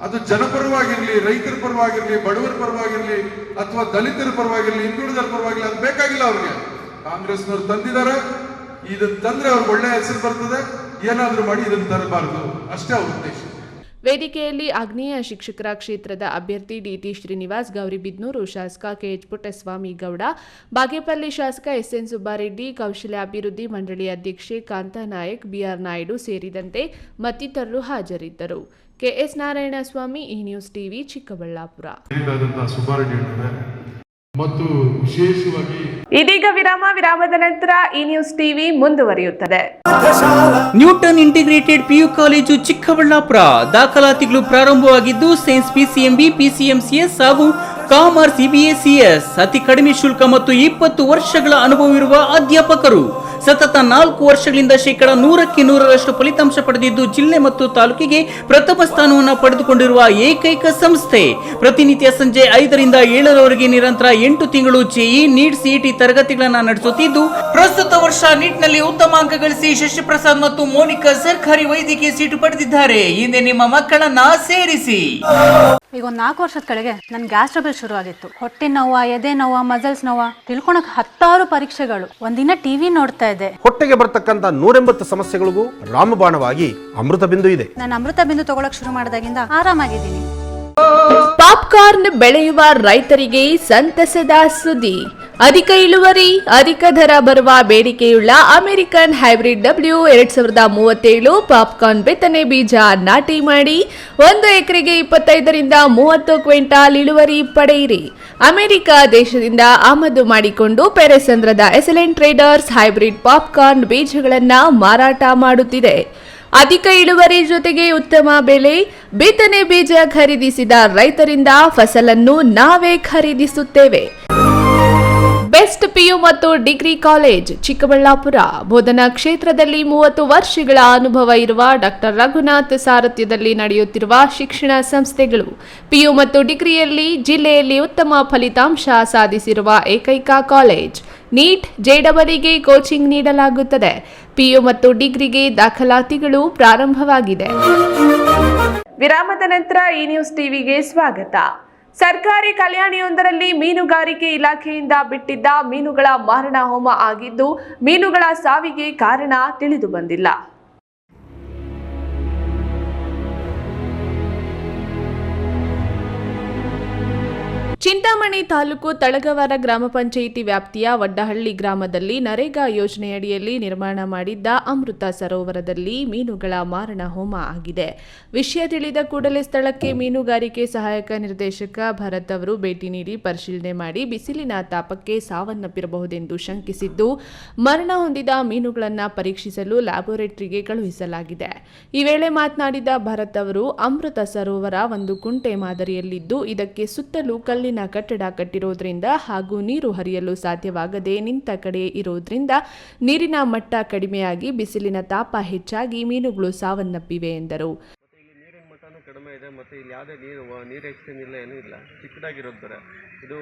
ಅದು ಜನಪರವಾಗಿರ್ಲಿ, ರೈತರ ಪರವಾಗಿರ್ಲಿ, ಬಡವರ ಪರವಾಗಿರ್ಲಿ, ಅಥವಾ ದಲಿತರ ಪರವಾಗಿರ್ಲಿ, ಹಿಂದುಳಿದರ ಪರವಾಗಿರ್ಲಿ, ಅದು ಬೇಕಾಗಿಲ್ಲ ಅವ್ರಿಗೆ. ಕಾಂಗ್ರೆಸ್ನವ್ರು ತಂದಿದ್ದಾರೆ, ಇದನ್ನು ತಂದ್ರೆ ಅವ್ರಿಗೆ ಒಳ್ಳೆಯ ಹೆಸರು ಬರ್ತದೆ. ಏನಾದ್ರೂ ಮಾಡಿ ಇದನ್ನು ತರಬಾರದು, ಅಷ್ಟೇ ಅವ್ರ ಉದ್ದೇಶ. ವೇದಿಕೆಯಲ್ಲಿ ಆಗ್ನೇಯ ಶಿಕ್ಷಕರ ಕ್ಷೇತ್ರದ ಅಭ್ಯರ್ಥಿ DT ಶ್ರೀನಿವಾಸ್, ಗೌರಿಬಿದನೂರು ಶಾಸಕ KH ಪುಟ್ಟಸ್ವಾಮಿ ಗೌಡ, ಬಾಗೇಪಲ್ಲಿ ಶಾಸಕ SN ಸುಬ್ಬಾರೆಡ್ಡಿ, ಕೌಶಲ್ಯಾಭಿವೃದ್ಧಿ ಮಂಡಳಿ ಅಧ್ಯಕ್ಷೆ ಕಾಂತಾ ನಾಯಕ್, BR ನಾಯ್ಡು ಸೇರಿದಂತೆ ಮತ್ತಿತರರು ಹಾಜರಿದ್ದರು. KS ನಾರಾಯಣಸ್ವಾಮಿ, ಈ ನ್ಯೂಸ್ ಟಿವಿ, ಚಿಕ್ಕಬಳ್ಳಾಪುರ. ಮತ್ತು ವಿಶೇಷವಾಗಿ ಇದೀಗ ವಿರಾಮದ ನಂತರ ಈ ನ್ಯೂಸ್ ಟಿವಿ ಮುಂದುವರಿಯುತ್ತದೆ. Newton integrated PU college Chikkaballapura ದಾಖಲಾತಿಗಳು ಪ್ರಾರಂಭವಾಗಿದ್ದು ಸೈನ್ಸ್ PCMB, PCMCS ಹಾಗೂ ಕಾಮರ್ಸ್ EBACS ಅತಿ ಕಡಿಮೆ ಶುಲ್ಕ ಮತ್ತು 20 ವರ್ಷಗಳ ಅನುಭವವಿರುವ ಅಧ್ಯಾಪಕರು. ಸತತ 4 ವರ್ಷಗಳಿಂದ 100% ಫಲಿತಾಂಶ ಪಡೆದಿದ್ದು ಜಿಲ್ಲೆ ಮತ್ತು ತಾಲೂಕಿಗೆ ಪ್ರಥಮ ಸ್ಥಾನವನ್ನು ಪಡೆದುಕೊಂಡಿರುವ ಏಕೈಕ ಸಂಸ್ಥೆ. ಪ್ರತಿನಿತ್ಯ ಸಂಜೆ 5 ರಿಂದ 7 ನಿರಂತರ 8 ತಿಂಗಳು JEE, NEET, CET ತರಗತಿಗಳನ್ನು ನಡೆಸುತ್ತಿದ್ದು ಪ್ರಸ್ತುತ ವರ್ಷ ನೀಟ್ನಲ್ಲಿ ಉತ್ತಮ ಅಂಕ ಗಳಿಸಿ ಶಶಿಪ್ರಸಾದ್ ಮತ್ತು ಮೋನಿಕಾ ಸರ್ಕಾರಿ ವೈದ್ಯಕೀಯ ಸೀಟು ಪಡೆದಿದ್ದಾರೆ. ಹಿಂದೆ ನಿಮ್ಮ ಮಕ್ಕಳನ್ನ ಸೇರಿಸಿ. ಈಗ ಒಂದು 4 ವರ್ಷದ ಕೆಳಗೆ ನನ್ ಗ್ಯಾಸ್ ಟ್ರಬಲ್ ಶುರು ಆಗಿತ್ತು. ಹೊಟ್ಟೆ ನೋವ, ಎದೆ ನೋವ, ಮಸಲ್ಸ್ ನೋವ, ತಿಳ್ಕೊಳಕ್ 10 ಪರೀಕ್ಷೆಗಳು. ಒಂದಿನ ಟಿವಿ ನೋಡ್ತಾ ಇದ್ದೆ. ಹೊಟ್ಟೆಗೆ ಬರ್ತಕ್ಕಂತ 180 ಸಮಸ್ಯೆಗಳಿಗೂ ರಾಮಬಾಣವಾಗಿ ಅಮೃತ ಬಿಂದು ಇದೆ. ನಾನು ಅಮೃತ ಬಿಂದು ತಗೊಳಕ್ ಶುರು ಮಾಡಿದಾಗಿಂದ ಆರಾಮಾಗಿದ್ದೀನಿ. ಪಾಪ್ಕಾರ್ನ್ ಬೆಳೆಯುವ ರೈತರಿಗೆ ಸಂತಸದ ಸುದ್ದಿ. ಅಧಿಕ ಇಳುವರಿ, ಅಧಿಕ ದರ ಬರುವ ಬೇಡಿಕೆಯುಳ್ಳ ಅಮೆರಿಕನ್ ಹೈಬ್ರಿಡ್ W2037 ಪಾಪ್ಕಾರ್ನ್ ಬಿತ್ತನೆ ಬೀಜ ನಾಟಿ ಮಾಡಿ 1 ಎಕರೆಗೆ 25 ರಿಂದ 30 ಕ್ವಿಂಟಾಲ್ ಇಳುವರಿ ಪಡೆಯಿರಿ. ಅಮೆರಿಕ ದೇಶದಿಂದ ಆಮದು ಮಾಡಿಕೊಂಡು ಪೆರೆಸಂದ್ರದ ಎಸಲೆಂಟ್ ಟ್ರೇಡರ್ಸ್ ಹೈಬ್ರಿಡ್ ಪಾಪ್ಕಾರ್ನ್ ಬೀಜಗಳನ್ನು ಮಾರಾಟ ಮಾಡುತ್ತಿದೆ. ಅಧಿಕ ಇಳುವರಿ ಜೊತೆಗೆ ಉತ್ತಮ ಬೆಲೆ. ಬಿತ್ತನೆ ಬೀಜ ಖರೀದಿಸಿದ ರೈತರಿಂದ ಫಸಲನ್ನು ನಾವೇ ಖರೀದಿಸುತ್ತೇವೆ. ಬೆಸ್ಟ್ PU ಮತ್ತು ಡಿಗ್ರಿ ಕಾಲೇಜ್ ಚಿಕ್ಕಬಳ್ಳಾಪುರ. ಬೋಧನಾ ಕ್ಷೇತ್ರದಲ್ಲಿ 30 ವರ್ಷಗಳ ಅನುಭವ ಇರುವ ಡಾಕ್ಟರ್ ರಘುನಾಥ್ ಸಾರಥ್ಯದಲ್ಲಿ ನಡೆಯುತ್ತಿರುವ ಶಿಕ್ಷಣ ಸಂಸ್ಥೆಗಳು. PU ಮತ್ತು ಡಿಗ್ರಿಯಲ್ಲಿ ಜಿಲ್ಲೆಯಲ್ಲಿ ಉತ್ತಮ ಫಲಿತಾಂಶ ಸಾಧಿಸಿರುವ ಏಕೈಕ ಕಾಲೇಜ್. ನೀಟ್, JEEಗೆ ಕೋಚಿಂಗ್ ನೀಡಲಾಗುತ್ತದೆ. PU ಮತ್ತು ಡಿಗ್ರಿಗೆ ದಾಖಲಾತಿಗಳು ಪ್ರಾರಂಭವಾಗಿದೆ. ವಿರಾಮದ ನಂತರ ಈ ನ್ಯೂಸ್ ಟಿವಿಗೆ ಸ್ವಾಗತ. ಸರ್ಕಾರಿ ಕಲ್ಯಾಣಿಯೊಂದರಲ್ಲಿ ಮೀನುಗಾರಿಕೆ ಇಲಾಖೆಯಿಂದ ಬಿಟ್ಟಿದ್ದ ಮೀನುಗಳ ಮಾರಣ ಹೋಮ ಆಗಿದ್ದು ಮೀನುಗಳ ಸಾವಿಗೆ ಕಾರಣ ತಿಳಿದು ಬಂದಿಲ್ಲ. ಚಿಂತಾಮಣಿ ತಾಲೂಕು ತಳಗವಾರ ಗ್ರಾಮ ಪಂಚಾಯಿತಿ ವ್ಯಾಪ್ತಿಯ ವಡ್ಡಹಳ್ಳಿ ಗ್ರಾಮದಲ್ಲಿ ನರೇಗಾ ಯೋಜನೆಯಡಿಯಲ್ಲಿ ನಿರ್ಮಾಣ ಮಾಡಿದ್ದ ಅಮೃತ ಸರೋವರದಲ್ಲಿ ಮೀನುಗಳ ಮಾರಣ ಹೋಮ ಆಗಿದೆ. ವಿಷಯ ತಿಳಿದ ಕೂಡಲೇ ಸ್ಥಳಕ್ಕೆ ಮೀನುಗಾರಿಕೆ ಸಹಾಯಕ ನಿರ್ದೇಶಕ ಭರತ್ ಅವರು ಭೇಟಿ ನೀಡಿ ಪರಿಶೀಲನೆ ಮಾಡಿ ಬಿಸಿಲಿನ ತಾಪಕ್ಕೆ ಸಾವನ್ನಪ್ಪಿರಬಹುದೆಂದು ಶಂಕಿಸಿದ್ದು ಮರಣ ಹೊಂದಿದ ಮೀನುಗಳನ್ನು ಪರೀಕ್ಷಿಸಲು ಲ್ಯಾಬೋರೇಟರಿಗೆ ಕಳುಹಿಸಲಾಗಿದೆ. ಈ ವೇಳೆ ಮಾತನಾಡಿದ ಭರತ್ ಅವರು ಅಮೃತ ಸರೋವರ ಒಂದು ಕುಂಟೆ ಮಾದರಿಯಲ್ಲಿದ್ದು ಇದಕ್ಕೆ ಸುತ್ತಲೂ ಕಲ್ಲಿನ ಕಟ್ಟಡ ಕಟ್ಟಿರೋದ್ರಿಂದ ಹಾಗೂ ನೀರು ಹರಿಯಲು ಸಾಧ್ಯವಾಗದೆ ನಿಂತ ಕಡೆ ಇರೋದ್ರಿಂದ ನೀರಿನ ಮಟ್ಟ ಕಡಿಮೆಯಾಗಿ ಬಿಸಿಲಿನ ತಾಪ ಹೆಚ್ಚಾಗಿ ಮೀನುಗಳು ಸಾವನ್ನಪ್ಪಿವೆ ಎಂದರು. ನೀರಿನ ಮಟ್ಟನೂ ಕಡಿಮೆ ಇದೆ ಮತ್ತು ಇಲ್ಲಿ ಯಾವುದೇ ನೀರು ಎಕ್ಸ್ಚೇಂಜ್ ಇಲ್ಲ, ಏನೂ ಇಲ್ಲ, ಚಿಕ್ಕದಾಗಿರೋದು ಥರ ಇದು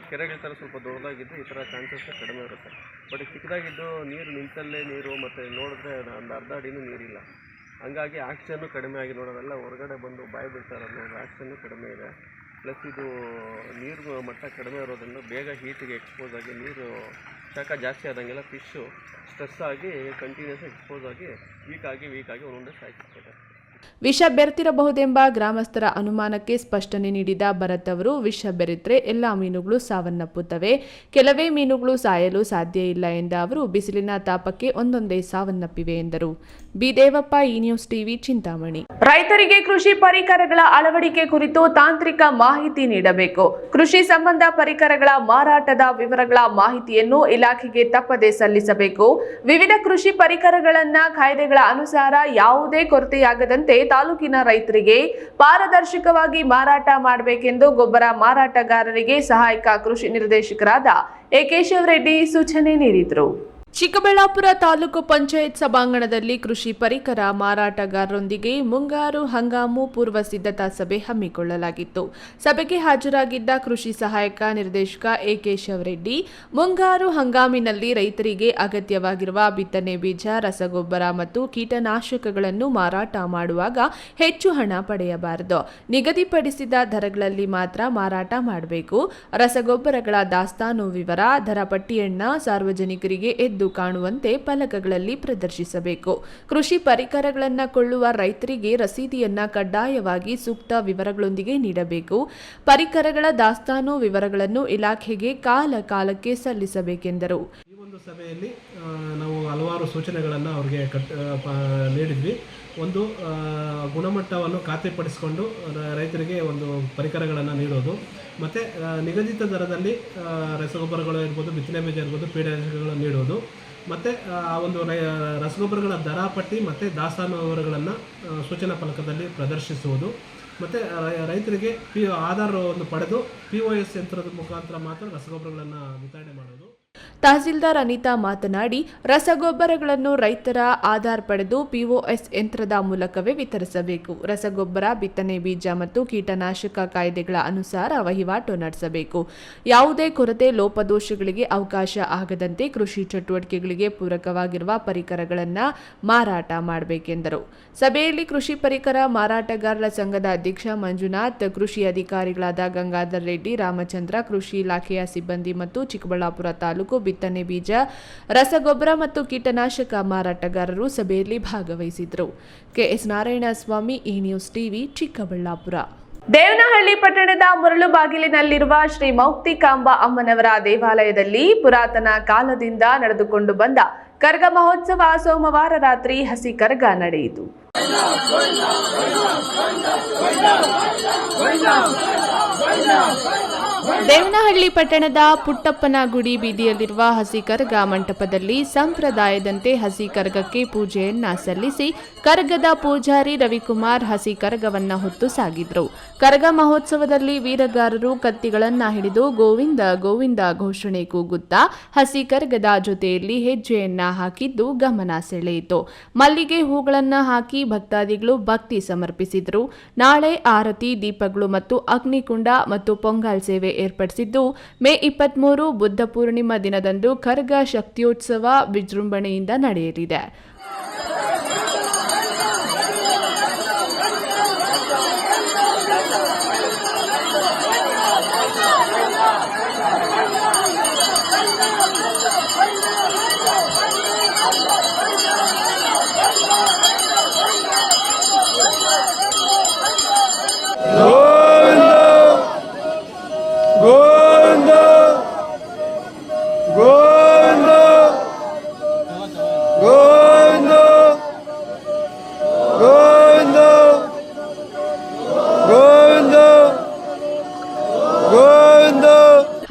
ಕೆರೆಗಳ ಥರ ಸ್ವಲ್ಪ ದೊಡ್ಡದಾಗಿದ್ದು ಈ ಥರ ಚಾನ್ಸಸ್ ಕಡಿಮೆ ಇರುತ್ತೆ. ಬಟ್ ಚಿಕ್ಕದಾಗಿದ್ದು ನೀರು ನಿಂತಲ್ಲೇ ನೀರು ಮತ್ತು ನೋಡಿದ್ರೆ ಒಂದು ಅರ್ಧ ಅಡಿನೂ ನೀರಿಲ್ಲ. ಹಂಗಾಗಿ ಆಕ್ಸಿಜನ್ನು ಕಡಿಮೆ ಆಗಿ ನೋಡೋದೆಲ್ಲ ಹೊರಗಡೆ ಬಂದು ಬಾಯಿ ಬಿಡ್ತಾರೆ ನೋಡಿ, ಆಕ್ಸಿಜನ್ನು ಕಡಿಮೆ ಇದೆ. ಪ್ಲಸ್ ಇದು ನೀರು ಮಟ್ಟ ಕಡಿಮೆ ಇರೋದ್ರಿಂದ ಬೇಗ ಹೀಟಿಗೆ ಎಕ್ಸ್ಪೋಸ್ ಆಗಿ ನೀರು ಶಾಖ ಜಾಸ್ತಿ ಆದಂಗೆಲ್ಲ ಫಿಶ್ಶು ಸ್ಟ್ರೆಸ್ ಆಗಿ ಕಂಟಿನ್ಯೂಸ್ ಎಕ್ಸ್ಪೋಸ್ ಆಗಿ ವೀಕ್ ಆಗಿ ಒಂದೊಂದೇ ಸಾಯ್ತಿರ್ತದೆ. ವಿಷ ಬೆರೆತಿರಬಹುದೆಂಬ ಗ್ರಾಮಸ್ಥರ ಅನುಮಾನಕ್ಕೆ ಸ್ಪಷ್ಟನೆ ನೀಡಿದ ಭರತ್ ಅವರು, ವಿಷ ಬೆರೆತರೆ ಎಲ್ಲ ಮೀನುಗಳು ಸಾವನ್ನಪ್ಪುತ್ತವೆ, ಕೆಲವೇ ಮೀನುಗಳು ಸಾಯಲು ಸಾಧ್ಯ ಇಲ್ಲ ಎಂದ ಅವರು, ಬಿಸಿಲಿನ ತಾಪಕ್ಕೆ ಒಂದೊಂದೇ ಸಾವನ್ನಪ್ಪಿವೆ ಎಂದರು. ಬಿದೇವಪ್ಪ, ಈ ನ್ಯೂಸ್ ಟಿವಿ, ಚಿಂತಾಮಣಿ. ರೈತರಿಗೆ ಕೃಷಿ ಪರಿಕರಗಳ ಅಳವಡಿಕೆ ಕುರಿತು ತಾಂತ್ರಿಕ ಮಾಹಿತಿ ನೀಡಬೇಕು. ಕೃಷಿ ಸಂಬಂಧ ಪರಿಕರಗಳ ಮಾರಾಟದ ವಿವರಗಳ ಮಾಹಿತಿಯನ್ನು ಇಲಾಖೆಗೆ ತಪ್ಪದೇ ಸಲ್ಲಿಸಬೇಕು. ವಿವಿಧ ಕೃಷಿ ಪರಿಕರಗಳನ್ನ ಕಾಯ್ದೆಗಳ ಅನುಸಾರ ಯಾವುದೇ ಕೊರತೆಯಾಗದಂತೆ ತಾಲೂಕಿನ ರೈತರಿಗೆ ಪಾರದರ್ಶಕವಾಗಿ ಮಾರಾಟ ಮಾಡಬೇಕೆಂದು ಗೊಬ್ಬರ ಮಾರಾಟಗಾರರಿಗೆ ಸಹಾಯಕ ಕೃಷಿ ನಿರ್ದೇಶಕರಾದ ಎ ಕೇಶವರೆಡ್ಡಿ ಸೂಚನೆ ನೀಡಿದರು. ಚಿಕ್ಕಬಳ್ಳಾಪುರ ತಾಲೂಕು ಪಂಚಾಯತ್ ಸಭಾಂಗಣದಲ್ಲಿ ಕೃಷಿ ಪರಿಕರ ಮಾರಾಟಗಾರರೊಂದಿಗೆ ಮುಂಗಾರು ಹಂಗಾಮು ಪೂರ್ವ ಸಿದ್ಧತಾ ಸಭೆ ಹಮ್ಮಿಕೊಳ್ಳಲಾಗಿತ್ತು. ಸಭೆಗೆ ಹಾಜರಾಗಿದ್ದ ಕೃಷಿ ಸಹಾಯಕ ನಿರ್ದೇಶಕ ಎ ಕೇಶವರೆಡ್ಡಿ, ಮುಂಗಾರು ಹಂಗಾಮಿನಲ್ಲಿ ರೈತರಿಗೆ ಅಗತ್ಯವಾಗಿರುವ ಬಿತ್ತನೆ ಬೀಜ, ರಸಗೊಬ್ಬರ ಮತ್ತು ಕೀಟನಾಶಕಗಳನ್ನು ಮಾರಾಟ ಮಾಡುವಾಗ ಹೆಚ್ಚು ಹಣ ಪಡೆಯಬಾರದು. ನಿಗದಿಪಡಿಸಿದ ದರಗಳಲ್ಲಿ ಮಾತ್ರ ಮಾರಾಟ ಮಾಡಬೇಕು. ರಸಗೊಬ್ಬರಗಳ ದಾಸ್ತಾನು ವಿವರ, ದರ ಪಟ್ಟಿಯನ್ನ ಸಾರ್ವಜನಿಕರಿಗೆ ಎದ್ದು ಕಾಣುವಂತೆ ಫಲಕಗಳಲ್ಲಿ ಪ್ರದರ್ಶಿಸಬೇಕು. ಕೃಷಿ ಪರಿಕರಗಳನ್ನು ಕೊಳ್ಳುವ ರೈತರಿಗೆ ರಸೀದಿಯನ್ನ ಕಡ್ಡಾಯವಾಗಿ ಸೂಕ್ತ ವಿವರಗಳೊಂದಿಗೆ ನೀಡಬೇಕು. ಪರಿಕರಗಳ ದಾಸ್ತಾನು ವಿವರಗಳನ್ನು ಇಲಾಖೆಗೆ ಕಾಲಕ್ಕೆ ಸಲ್ಲಿಸಬೇಕೆಂದರು. ಈ ಒಂದು ಸಭೆಯಲ್ಲಿ ನಾವು ಹಲವಾರು ಸೂಚನೆಗಳನ್ನು ಅವರಿಗೆ ನೀಡಿದ್ವಿ. ಒಂದು, ಗುಣಮಟ್ಟವನ್ನು ಖಾತ್ರಿಪಡಿಸಿಕೊಂಡು ರೈತರಿಗೆ ಒಂದು ಪರಿಕರಗಳನ್ನು ನೀಡೋದು, ಮತ್ತು ನಿಗದಿತ ದರದಲ್ಲಿ ರಸಗೊಬ್ಬರಗಳು ಇರ್ಬೋದು, ಬಿತ್ತನೆ ಬೀಜ ಇರ್ಬೋದು, ಪೀಡಗಳನ್ನು ನೀಡೋದು, ಮತ್ತು ಆ ಒಂದು ರಸಗೊಬ್ಬರಗಳ ದರ ಪಟ್ಟಿ ಮತ್ತು ದಾಸ್ತಾನು ವಿವರಗಳನ್ನು ಸೂಚನಾ ಫಲಕದಲ್ಲಿ ಪ್ರದರ್ಶಿಸುವುದು, ಮತ್ತು ರೈತರಿಗೆ ಆಧಾರ್ ಒಂದು ಪಡೆದು POS ಯಂತ್ರದ ಮುಖಾಂತರ ಮಾತ್ರ ರಸಗೊಬ್ಬರಗಳನ್ನು ವಿತರಣೆ ಮಾಡೋದು. ತಹಸೀಲ್ದಾರ್ ಅನಿತಾ ಮಾತನಾಡಿ, ರಸಗೊಬ್ಬರಗಳನ್ನು ರೈತರ ಆಧಾರ್ ಪಡೆದು POS ಯಂತ್ರದ ಮೂಲಕವೇ ವಿತರಿಸಬೇಕು. ರಸಗೊಬ್ಬರ, ಬಿತ್ತನೆ ಬೀಜ ಮತ್ತು ಕೀಟನಾಶಕ ಕಾಯ್ದೆಗಳ ಅನುಸಾರ ವಹಿವಾಟು ನಡೆಸಬೇಕು. ಯಾವುದೇ ಕೊರತೆ, ಲೋಪದೋಷಗಳಿಗೆ ಅವಕಾಶ ಆಗದಂತೆ ಕೃಷಿ ಚಟುವಟಿಕೆಗಳಿಗೆ ಪೂರಕವಾಗಿರುವ ಪರಿಕರಗಳನ್ನು ಮಾರಾಟ ಮಾಡಬೇಕೆಂದರು. ಸಭೆಯಲ್ಲಿ ಕೃಷಿ ಪರಿಕರ ಮಾರಾಟಗಾರರ ಸಂಘದ ಅಧ್ಯಕ್ಷ ಮಂಜುನಾಥ್, ಕೃಷಿ ಅಧಿಕಾರಿಗಳಾದ ಗಂಗಾಧರ್ ರೆಡ್ಡಿ, ರಾಮಚಂದ್ರ, ಕೃಷಿ ಇಲಾಖೆಯ ಸಿಬ್ಬಂದಿ ಮತ್ತು ಚಿಕ್ಕಬಳ್ಳಾಪುರ ತಾಲೂಕು ಬಿತ್ತನೆ ಬೀಜ, ರಸಗೊಬ್ಬರ ಮತ್ತು ಕೀಟನಾಶಕ ಮಾರಾಟಗಾರರು ಸಭೆಯಲ್ಲಿ ಭಾಗವಹಿಸಿದರು. ಕೆಎಸ್ ನಾರಾಯಣಸ್ವಾಮಿ, ಈ ನ್ಯೂಸ್ ಟಿವಿ, ಚಿಕ್ಕಬಳ್ಳಾಪುರ. ದೇವನಹಳ್ಳಿ ಪಟ್ಟಣದ ಮುರಳುಬಾಗಿಲಿನಲ್ಲಿರುವ ಶ್ರೀ ಮೌಕ್ತಿಕಾಂಬ ಅಮ್ಮನವರ ದೇವಾಲಯದಲ್ಲಿ ಪುರಾತನ ಕಾಲದಿಂದ ನಡೆದುಕೊಂಡು ಬಂದ ಕರ್ಗ ಮಹೋತ್ಸವ ಸೋಮವಾರ ರಾತ್ರಿ ಹಸಿ ಕರ್ಗ ನಡೆಯಿತು. ದೇವನಹಳ್ಳಿ ಪಟ್ಟಣದ ಪುಟ್ಟಪ್ಪನ ಗುಡಿ ಬೀದಿಯಲ್ಲಿರುವ ಹಸಿ ಕರ್ಗ ಮಂಟಪದಲ್ಲಿ ಸಂಪ್ರದಾಯದಂತೆ ಹಸಿ ಕರ್ಗಕ್ಕೆ ಪೂಜೆಯನ್ನ ಸಲ್ಲಿಸಿ ಕರ್ಗದ ಪೂಜಾರಿ ರವಿಕುಮಾರ್ ಹಸಿ ಕರ್ಗವನ್ನ ಹೊತ್ತು ಸಾಗಿದ್ರು. ಕರ್ಗ ಮಹೋತ್ಸವದಲ್ಲಿ ವೀರಗಾರರು ಕತ್ತಿಗಳನ್ನ ಹಿಡಿದು ಗೋವಿಂದ ಗೋವಿಂದ ಘೋಷಣೆ ಕೂಗುತ್ತಾ ಹಸಿ ಕರ್ಗದ ಜೊತೆಯಲ್ಲಿ ಹೆಜ್ಜೆಯನ್ನ ಹಾಕಿದ್ದು ಗಮನ ಸೆಳೆಯಿತು. ಮಲ್ಲಿಗೆ ಹೂಗಳನ್ನ ಹಾಕಿ ಭಕ್ತಾದಿಗಳು ಭಕ್ತಿ ಸಮರ್ಪಿಸಿದ್ರು. ನಾಳೆ ಆರತಿ, ದೀಪಗಳು ಮತ್ತು ಅಗ್ನಿಕುಂಡ ಮತ್ತು ಪೊಂಗಲ್ ಸೇವೆ ಏರ್ಪಡಿಸಿದ್ದು, ಮೇ 23 ಬುದ್ಧ ಪೂರ್ಣಿಮಾ ದಿನದಂದು ಕರ್ಗ ಶಕ್ತಿಯೋತ್ಸವ ವಿಜೃಂಭಣೆಯಿಂದ ನಡೆಯಲಿದೆ.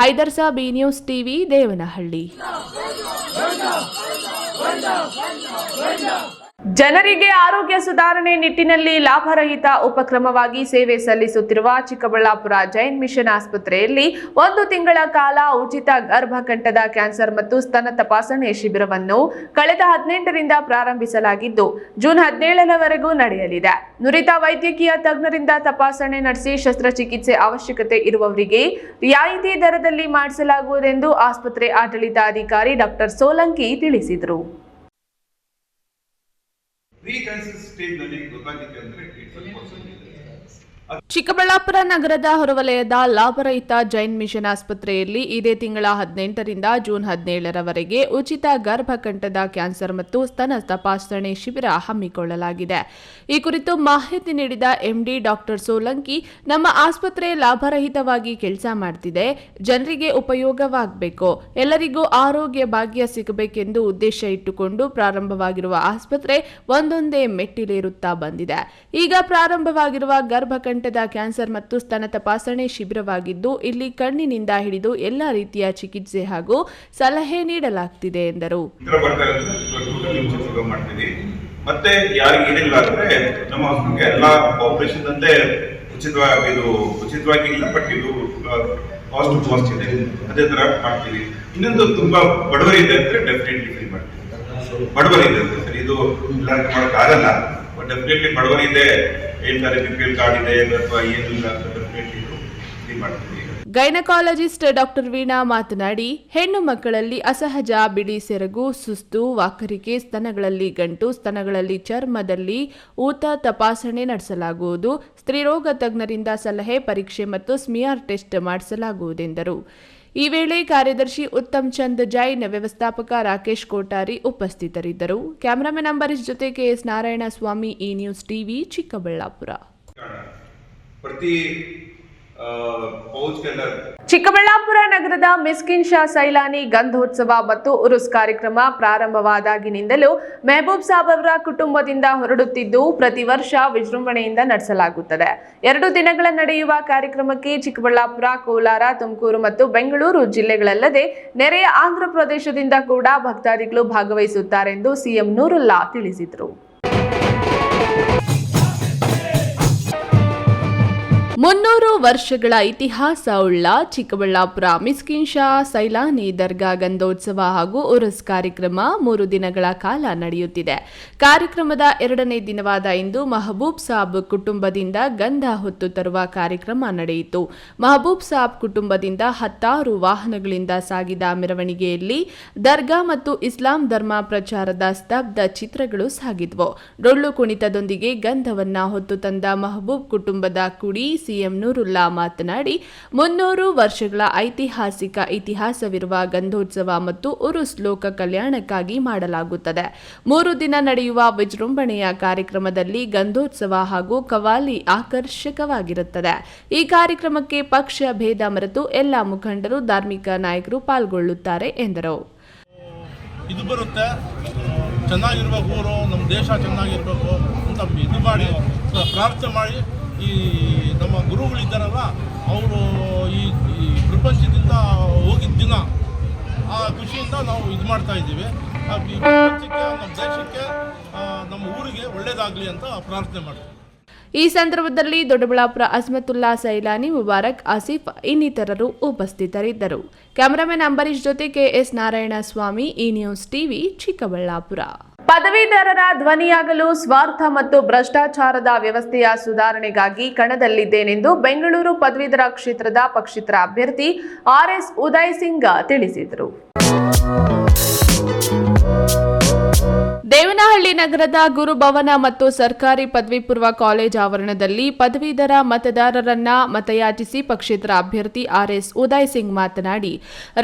ಹೈದರ್ ಸಾಬ್, ಈ ನ್ಯೂಸ್ ಟಿವಿ, ದೇವನಹಳ್ಳಿ. ಜನರಿಗೆ ಆರೋಗ್ಯ ಸುಧಾರಣೆ ನಿಟ್ಟಿನಲ್ಲಿ ಲಾಭರಹಿತ ಉಪಕ್ರಮವಾಗಿ ಸೇವೆ ಸಲ್ಲಿಸುತ್ತಿರುವ ಚಿಕ್ಕಬಳ್ಳಾಪುರ ಜೈನ್ ಮಿಷನ್ ಆಸ್ಪತ್ರೆಯಲ್ಲಿ 1 ತಿಂಗಳ ಕಾಲ ಉಚಿತ ಗರ್ಭಕಂಠದ ಕ್ಯಾನ್ಸರ್ ಮತ್ತು ಸ್ತನ ತಪಾಸಣೆ ಶಿಬಿರವನ್ನು ಕಳೆದ 18ರಿಂದ ಪ್ರಾರಂಭಿಸಲಾಗಿದ್ದು ಜೂನ್ 17ರವರೆಗೂ ನಡೆಯಲಿದೆ. ನುರಿತ ವೈದ್ಯಕೀಯ ತಜ್ಞರಿಂದ ತಪಾಸಣೆ ನಡೆಸಿ ಶಸ್ತ್ರಚಿಕಿತ್ಸೆ ಅವಶ್ಯಕತೆ ಇರುವವರಿಗೆ ರಿಯಾಯಿತಿ ದರದಲ್ಲಿ ಮಾಡಿಸಲಾಗುವುದೆಂದು ಆಸ್ಪತ್ರೆ ಆಡಳಿತಾಧಿಕಾರಿ ಡಾಕ್ಟರ್ ಸೋಲಂಕಿ ತಿಳಿಸಿದರು. ಪ್ರೀ ಕ್ಯಾನ್ಸರ್ ಸ್ಟೇಜ್ ನಲ್ಲಿ ಗೊತ್ತಾಗಿತ್ತು ಅಂದ್ರೆ ಚಿಕ್ಕಬಳ್ಳಾಪುರ ನಗರದ ಹೊರವಲಯದ ಲಾಭರಹಿತ ಜೈನ್ ಮಿಷನ್ ಆಸ್ಪತ್ರೆಯಲ್ಲಿ ಇದೇ ತಿಂಗಳ 18ರಿಂದ ಜೂನ್ 17ರವರೆಗೆ ಉಚಿತ ಗರ್ಭಕಂಠದ ಕ್ಯಾನ್ಸರ್ ಮತ್ತು ಸ್ತನ ತಪಾಸಣೆ ಶಿಬಿರ ಹಮ್ಮಿಕೊಳ್ಳಲಾಗಿದೆ. ಈ ಕುರಿತು ಮಾಹಿತಿ ನೀಡಿದ ಎಂಡಿ ಡಾಕ್ಟರ್ ಸೋಲಂಕಿ, ನಮ್ಮ ಆಸ್ಪತ್ರೆ ಲಾಭರಹಿತವಾಗಿ ಕೆಲಸ ಮಾಡ್ತಿದೆ, ಜನರಿಗೆ ಉಪಯೋಗವಾಗಬೇಕು, ಎಲ್ಲರಿಗೂ ಆರೋಗ್ಯ ಭಾಗ್ಯ ಸಿಗಬೇಕೆಂದು ಉದ್ದೇಶ ಇಟ್ಟುಕೊಂಡು ಪ್ರಾರಂಭವಾಗಿರುವ ಆಸ್ಪತ್ರೆ ಒಂದೊಂದೇ ಮೆಟ್ಟಿಲೇರುತ್ತಾ ಬಂದಿದೆ. ಈಗ ಪ್ರಾರಂಭವಾಗಿರುವ ಗರ್ಭಕಂಠದ ಕ್ಯಾನ್ಸರ್ ಮತ್ತು ಸ್ತನ ತಪಾಸಣೆ ಶಿಬಿರವಾಗಿದ್ದು, ಇಲ್ಲಿ ಕಣ್ಣಿನಿಂದ ಹಿಡಿದು ಎಲ್ಲಾ ರೀತಿಯ ಚಿಕಿತ್ಸೆ ಹಾಗೂ ಸಲಹೆ ನೀಡಲಾಗುತ್ತಿದೆ ಎಂದರು. ಮತ್ತೆ ಯಾರಿಗೆ ಏನಿಲ್ಲ ಅಂದ್ರೆ ನಮ್ಮ ಹಾಸ್ಪಿಟಲ್ಗೆ ಎಲ್ಲಾ ಆಪರೇಷನ್ ಅಂತೆ ಉಚಿತವಾಗಿ ಇಲ್ಲ, ಬಟ್ ಇದು ಕಾಸ್ಟ್ ಇದೆ, ಅದೇ ತರ ಮಾಡ್ತೀವಿ. ಇನ್ನೊಂದು ತುಂಬಾ ಬಡವರಿದೆ ಅಂದ್ರೆ ಡೆಫಿನೆಟ್ಲಿ ಫ್ರೀ ಮಾಡ್ತೀವಿ. ಬಡವರಿದೆ ಅಂತ ಸರ್, ಇದು ಎಲ್ಲರಿಗೂ ಮಾಡಕ್ ಆಗಲ್ಲ, ಬಟ್ ಡೆಫಿನೆಟ್ಲಿ ಬಡವರಿದೆ, ಹೇಳ್ತಾರೆ BPL ಕಾರ್ಡ್ ಇದೆ ಅಥವಾ ಏನಿಲ್ಲ ಅಂತ ಡೆಫಿನೆಟ್ಲಿ ಫ್ರೀ ಮಾಡ್ತೀವಿ. ಗೈನಕಾಲಜಿಸ್ಟ್ ಡಾಕ್ಟರ್ ವೀಣಾ ಮಾತನಾಡಿ, ಹೆಣ್ಣು ಮಕ್ಕಳಲ್ಲಿ ಅಸಹಜ ಬಿಳಿ ಸೆರಗು, ಸುಸ್ತು, ವಾಕರಿಕೆ, ಸ್ತನಗಳಲ್ಲಿ ಗಂಟು, ಸ್ತನಗಳಲ್ಲಿ ಚರ್ಮದಲ್ಲಿ ಊತ ತಪಾಸಣೆ ನಡೆಸಲಾಗುವುದು. ಸ್ತ್ರೀರೋಗ ತಜ್ಞರಿಂದ ಸಲಹೆ, ಪರೀಕ್ಷೆ ಮತ್ತು ಸ್ಮಿಯರ್ ಟೆಸ್ಟ್ ಮಾಡಿಸಲಾಗುವುದೆಂದರು. ಈ ವೇಳೆ ಕಾರ್ಯದರ್ಶಿ ಉತ್ತಮ್ ಚಂದ್ ಜೈನ್, ವ್ಯವಸ್ಥಾಪಕ ರಾಕೇಶ್ ಕೋಟಾರಿ ಉಪಸ್ಥಿತರಿದ್ದರು. ಕ್ಯಾಮರಾಮನ್ ಅಂಬರೀಶ್ ಜೊತೆ KS ನಾರಾಯಣಸ್ವಾಮಿ, ಈ ನ್ಯೂಸ್ ಟಿವಿ, ಚಿಕ್ಕಬಳ್ಳಾಪುರ. ಚಿಕ್ಕಬಳ್ಳಾಪುರ ನಗರದ ಮಿಸ್ಕಿನ್ ಶಾ ಸೈಲಾನಿ ಗಂಧೋತ್ಸವ ಮತ್ತು ಉರುಸ್ ಕಾರ್ಯಕ್ರಮ ಪ್ರಾರಂಭವಾದಾಗಿನಿಂದಲೂ ಮೆಹಬೂಬ್ ಸಾಬ್ ಅವರ ಕುಟುಂಬದಿಂದ ಹೊರಡುತ್ತಿದ್ದು, ಪ್ರತಿ ವರ್ಷ ವಿಜೃಂಭಣೆಯಿಂದ ನಡೆಸಲಾಗುತ್ತದೆ. 2 ದಿನಗಳ ನಡೆಯುವ ಕಾರ್ಯಕ್ರಮಕ್ಕೆ ಚಿಕ್ಕಬಳ್ಳಾಪುರ, ಕೋಲಾರ, ತುಮಕೂರು ಮತ್ತು ಬೆಂಗಳೂರು ಜಿಲ್ಲೆಗಳಲ್ಲದೆ ನೆರೆಯ ಆಂಧ್ರ ಪ್ರದೇಶದಿಂದ ಕೂಡ ಭಕ್ತಾದಿಗಳು ಭಾಗವಹಿಸುತ್ತಾರೆಂದು ಸಿಎಂ ನೂರುಲ್ಲಾ ತಿಳಿಸಿದರು. 300 ವರ್ಷಗಳ ಇತಿಹಾಸ ಉಳ್ಳ ಚಿಕ್ಕಬಳ್ಳಾಪುರ ಮಿಸ್ಕಿನ್ ಶಾ ಸೈಲಾನಿ ದರ್ಗಾ ಗಂಧೋತ್ಸವ ಹಾಗೂ ಉರುಸ್ ಕಾರ್ಯಕ್ರಮ 3 ದಿನಗಳ ಕಾಲ ನಡೆಯುತ್ತಿದೆ. ಕಾರ್ಯಕ್ರಮದ 2ನೇ ದಿನವಾದ ಇಂದು ಮಹಬೂಬ್ ಸಾಬ್ ಕುಟುಂಬದಿಂದ ಗಂಧ ಹೊತ್ತು ತರುವ ಕಾರ್ಯಕ್ರಮ ನಡೆಯಿತು. ಮಹಬೂಬ್ ಸಾಬ್ ಕುಟುಂಬದಿಂದ 10 ವಾಹನಗಳಿಂದ ಸಾಗಿದ ಮೆರವಣಿಗೆಯಲ್ಲಿ ದರ್ಗಾ ಮತ್ತು ಇಸ್ಲಾಂ ಧರ್ಮ ಪ್ರಚಾರದ ಸ್ತಬ್ಧ ಚಿತ್ರಗಳು ಸಾಗಿದ್ವು. ಡೊಳ್ಳು ಕುಣಿತದೊಂದಿಗೆ ಗಂಧವನ್ನ ಹೊತ್ತು ತಂದ ಮಹಬೂಬ್ ಕುಟುಂಬದ ಕುಡಿ ಸಿಎಂ ನೂರುಲ್ಲಾ ಮಾತನಾಡಿ, 300 ವರ್ಷಗಳ ಐತಿಹಾಸಿಕ ಇತಿಹಾಸವಿರುವ ಗಂಧೋತ್ಸವ ಮತ್ತು ಉರುಸ್ ಲೋಕ ಕಲ್ಯಾಣಕ್ಕಾಗಿ ಮಾಡಲಾಗುತ್ತದೆ. 3 ದಿನ ನಡೆಯುವ ವಿಜೃಂಭಣೆಯ ಕಾರ್ಯಕ್ರಮದಲ್ಲಿ ಗಂಧೋತ್ಸವ ಹಾಗೂ ಕವಾಲಿ ಆಕರ್ಷಕವಾಗಿರುತ್ತದೆ. ಈ ಕಾರ್ಯಕ್ರಮಕ್ಕೆ ಪಕ್ಷ ಭೇದ ಮರೆತು ಎಲ್ಲ ಮುಖಂಡರು, ಧಾರ್ಮಿಕ ನಾಯಕರು ಪಾಲ್ಗೊಳ್ಳುತ್ತಾರೆ ಎಂದರು. ಇದು ಬರುತ್ತೆ, ಚೆನ್ನಾಗಿರ್ಬೇಕು, ಊರು ನಮ್ಮ ದೇಶ ಚೆನ್ನಾಗಿರ್ಬೇಕು ಅಂತ ಇದು ಮಾಡಿ ಪ್ರಾರ್ಥನೆ ಮಾಡಿ, ಈ ನಮ್ಮ ಗುರುಗಳಿದ್ದಾರಲ್ಲ ಅವರು ಈ ಪ್ರಪಂಚದಿಂದ ಹೋಗಿದ್ದ ದಿನ ಆ ಖುಷಿಯಿಂದ ನಾವು ಇದು ಮಾಡ್ತಾ ಇದ್ದೀವಿ. ಈ ಪ್ರಪಂಚಕ್ಕೆ, ನಮ್ಮ ದೇಶಕ್ಕೆ, ನಮ್ಮ ಊರಿಗೆ ಒಳ್ಳೇದಾಗಲಿ ಅಂತ ಪ್ರಾರ್ಥನೆ ಮಾಡ್ತೀವಿ. ಈ ಸಂದರ್ಭದಲ್ಲಿ ದೊಡ್ಡಬಳ್ಳಾಪುರ ಅಸ್ಮತುಲ್ಲಾ ಸೈಲಾನಿ, ಮುಬಾರಕ್, ಆಸಿಫ್ ಇನ್ನಿತರರು ಉಪಸ್ಥಿತರಿದ್ದರು. ಕ್ಯಾಮರಾಮನ್ ಅಂಬರೀಶ್ ಜೊತೆ KS ನಾರಾಯಣಸ್ವಾಮಿ, ಈ ನ್ಯೂಸ್ ಟಿವಿ, ಚಿಕ್ಕಬಳ್ಳಾಪುರ. ಪದವೀಧರರ ಧ್ವನಿಯಾಗಲು ಸ್ವಾರ್ಥ ಮತ್ತು ಭ್ರಷ್ಟಾಚಾರದ ವ್ಯವಸ್ಥೆಯ ಸುಧಾರಣೆಗಾಗಿ ಕಣದಲ್ಲಿದ್ದೇನೆಂದು ಬೆಂಗಳೂರು ಪದವೀಧರ ಕ್ಷೇತ್ರದ ಪಕ್ಷೇತರ ಅಭ್ಯರ್ಥಿ RS ಉದಯ್ ಸಿಂಗ್ ತಿಳಿಸಿದರು. ದೇವನಹಳ್ಳಿ ನಗರದ ಗುರುಭವನ ಮತ್ತು ಸರ್ಕಾರಿ ಪದವಿ ಪೂರ್ವ ಕಾಲೇಜ್ ಆವರಣದಲ್ಲಿ ಪದವೀಧರ ಮತದಾರರನ್ನ ಮತಯಾಚಿಸಿ ಪಕ್ಷೇತರ ಅಭ್ಯರ್ಥಿ RS ಉದಯ್ ಸಿಂಗ್ ಮಾತನಾಡಿ,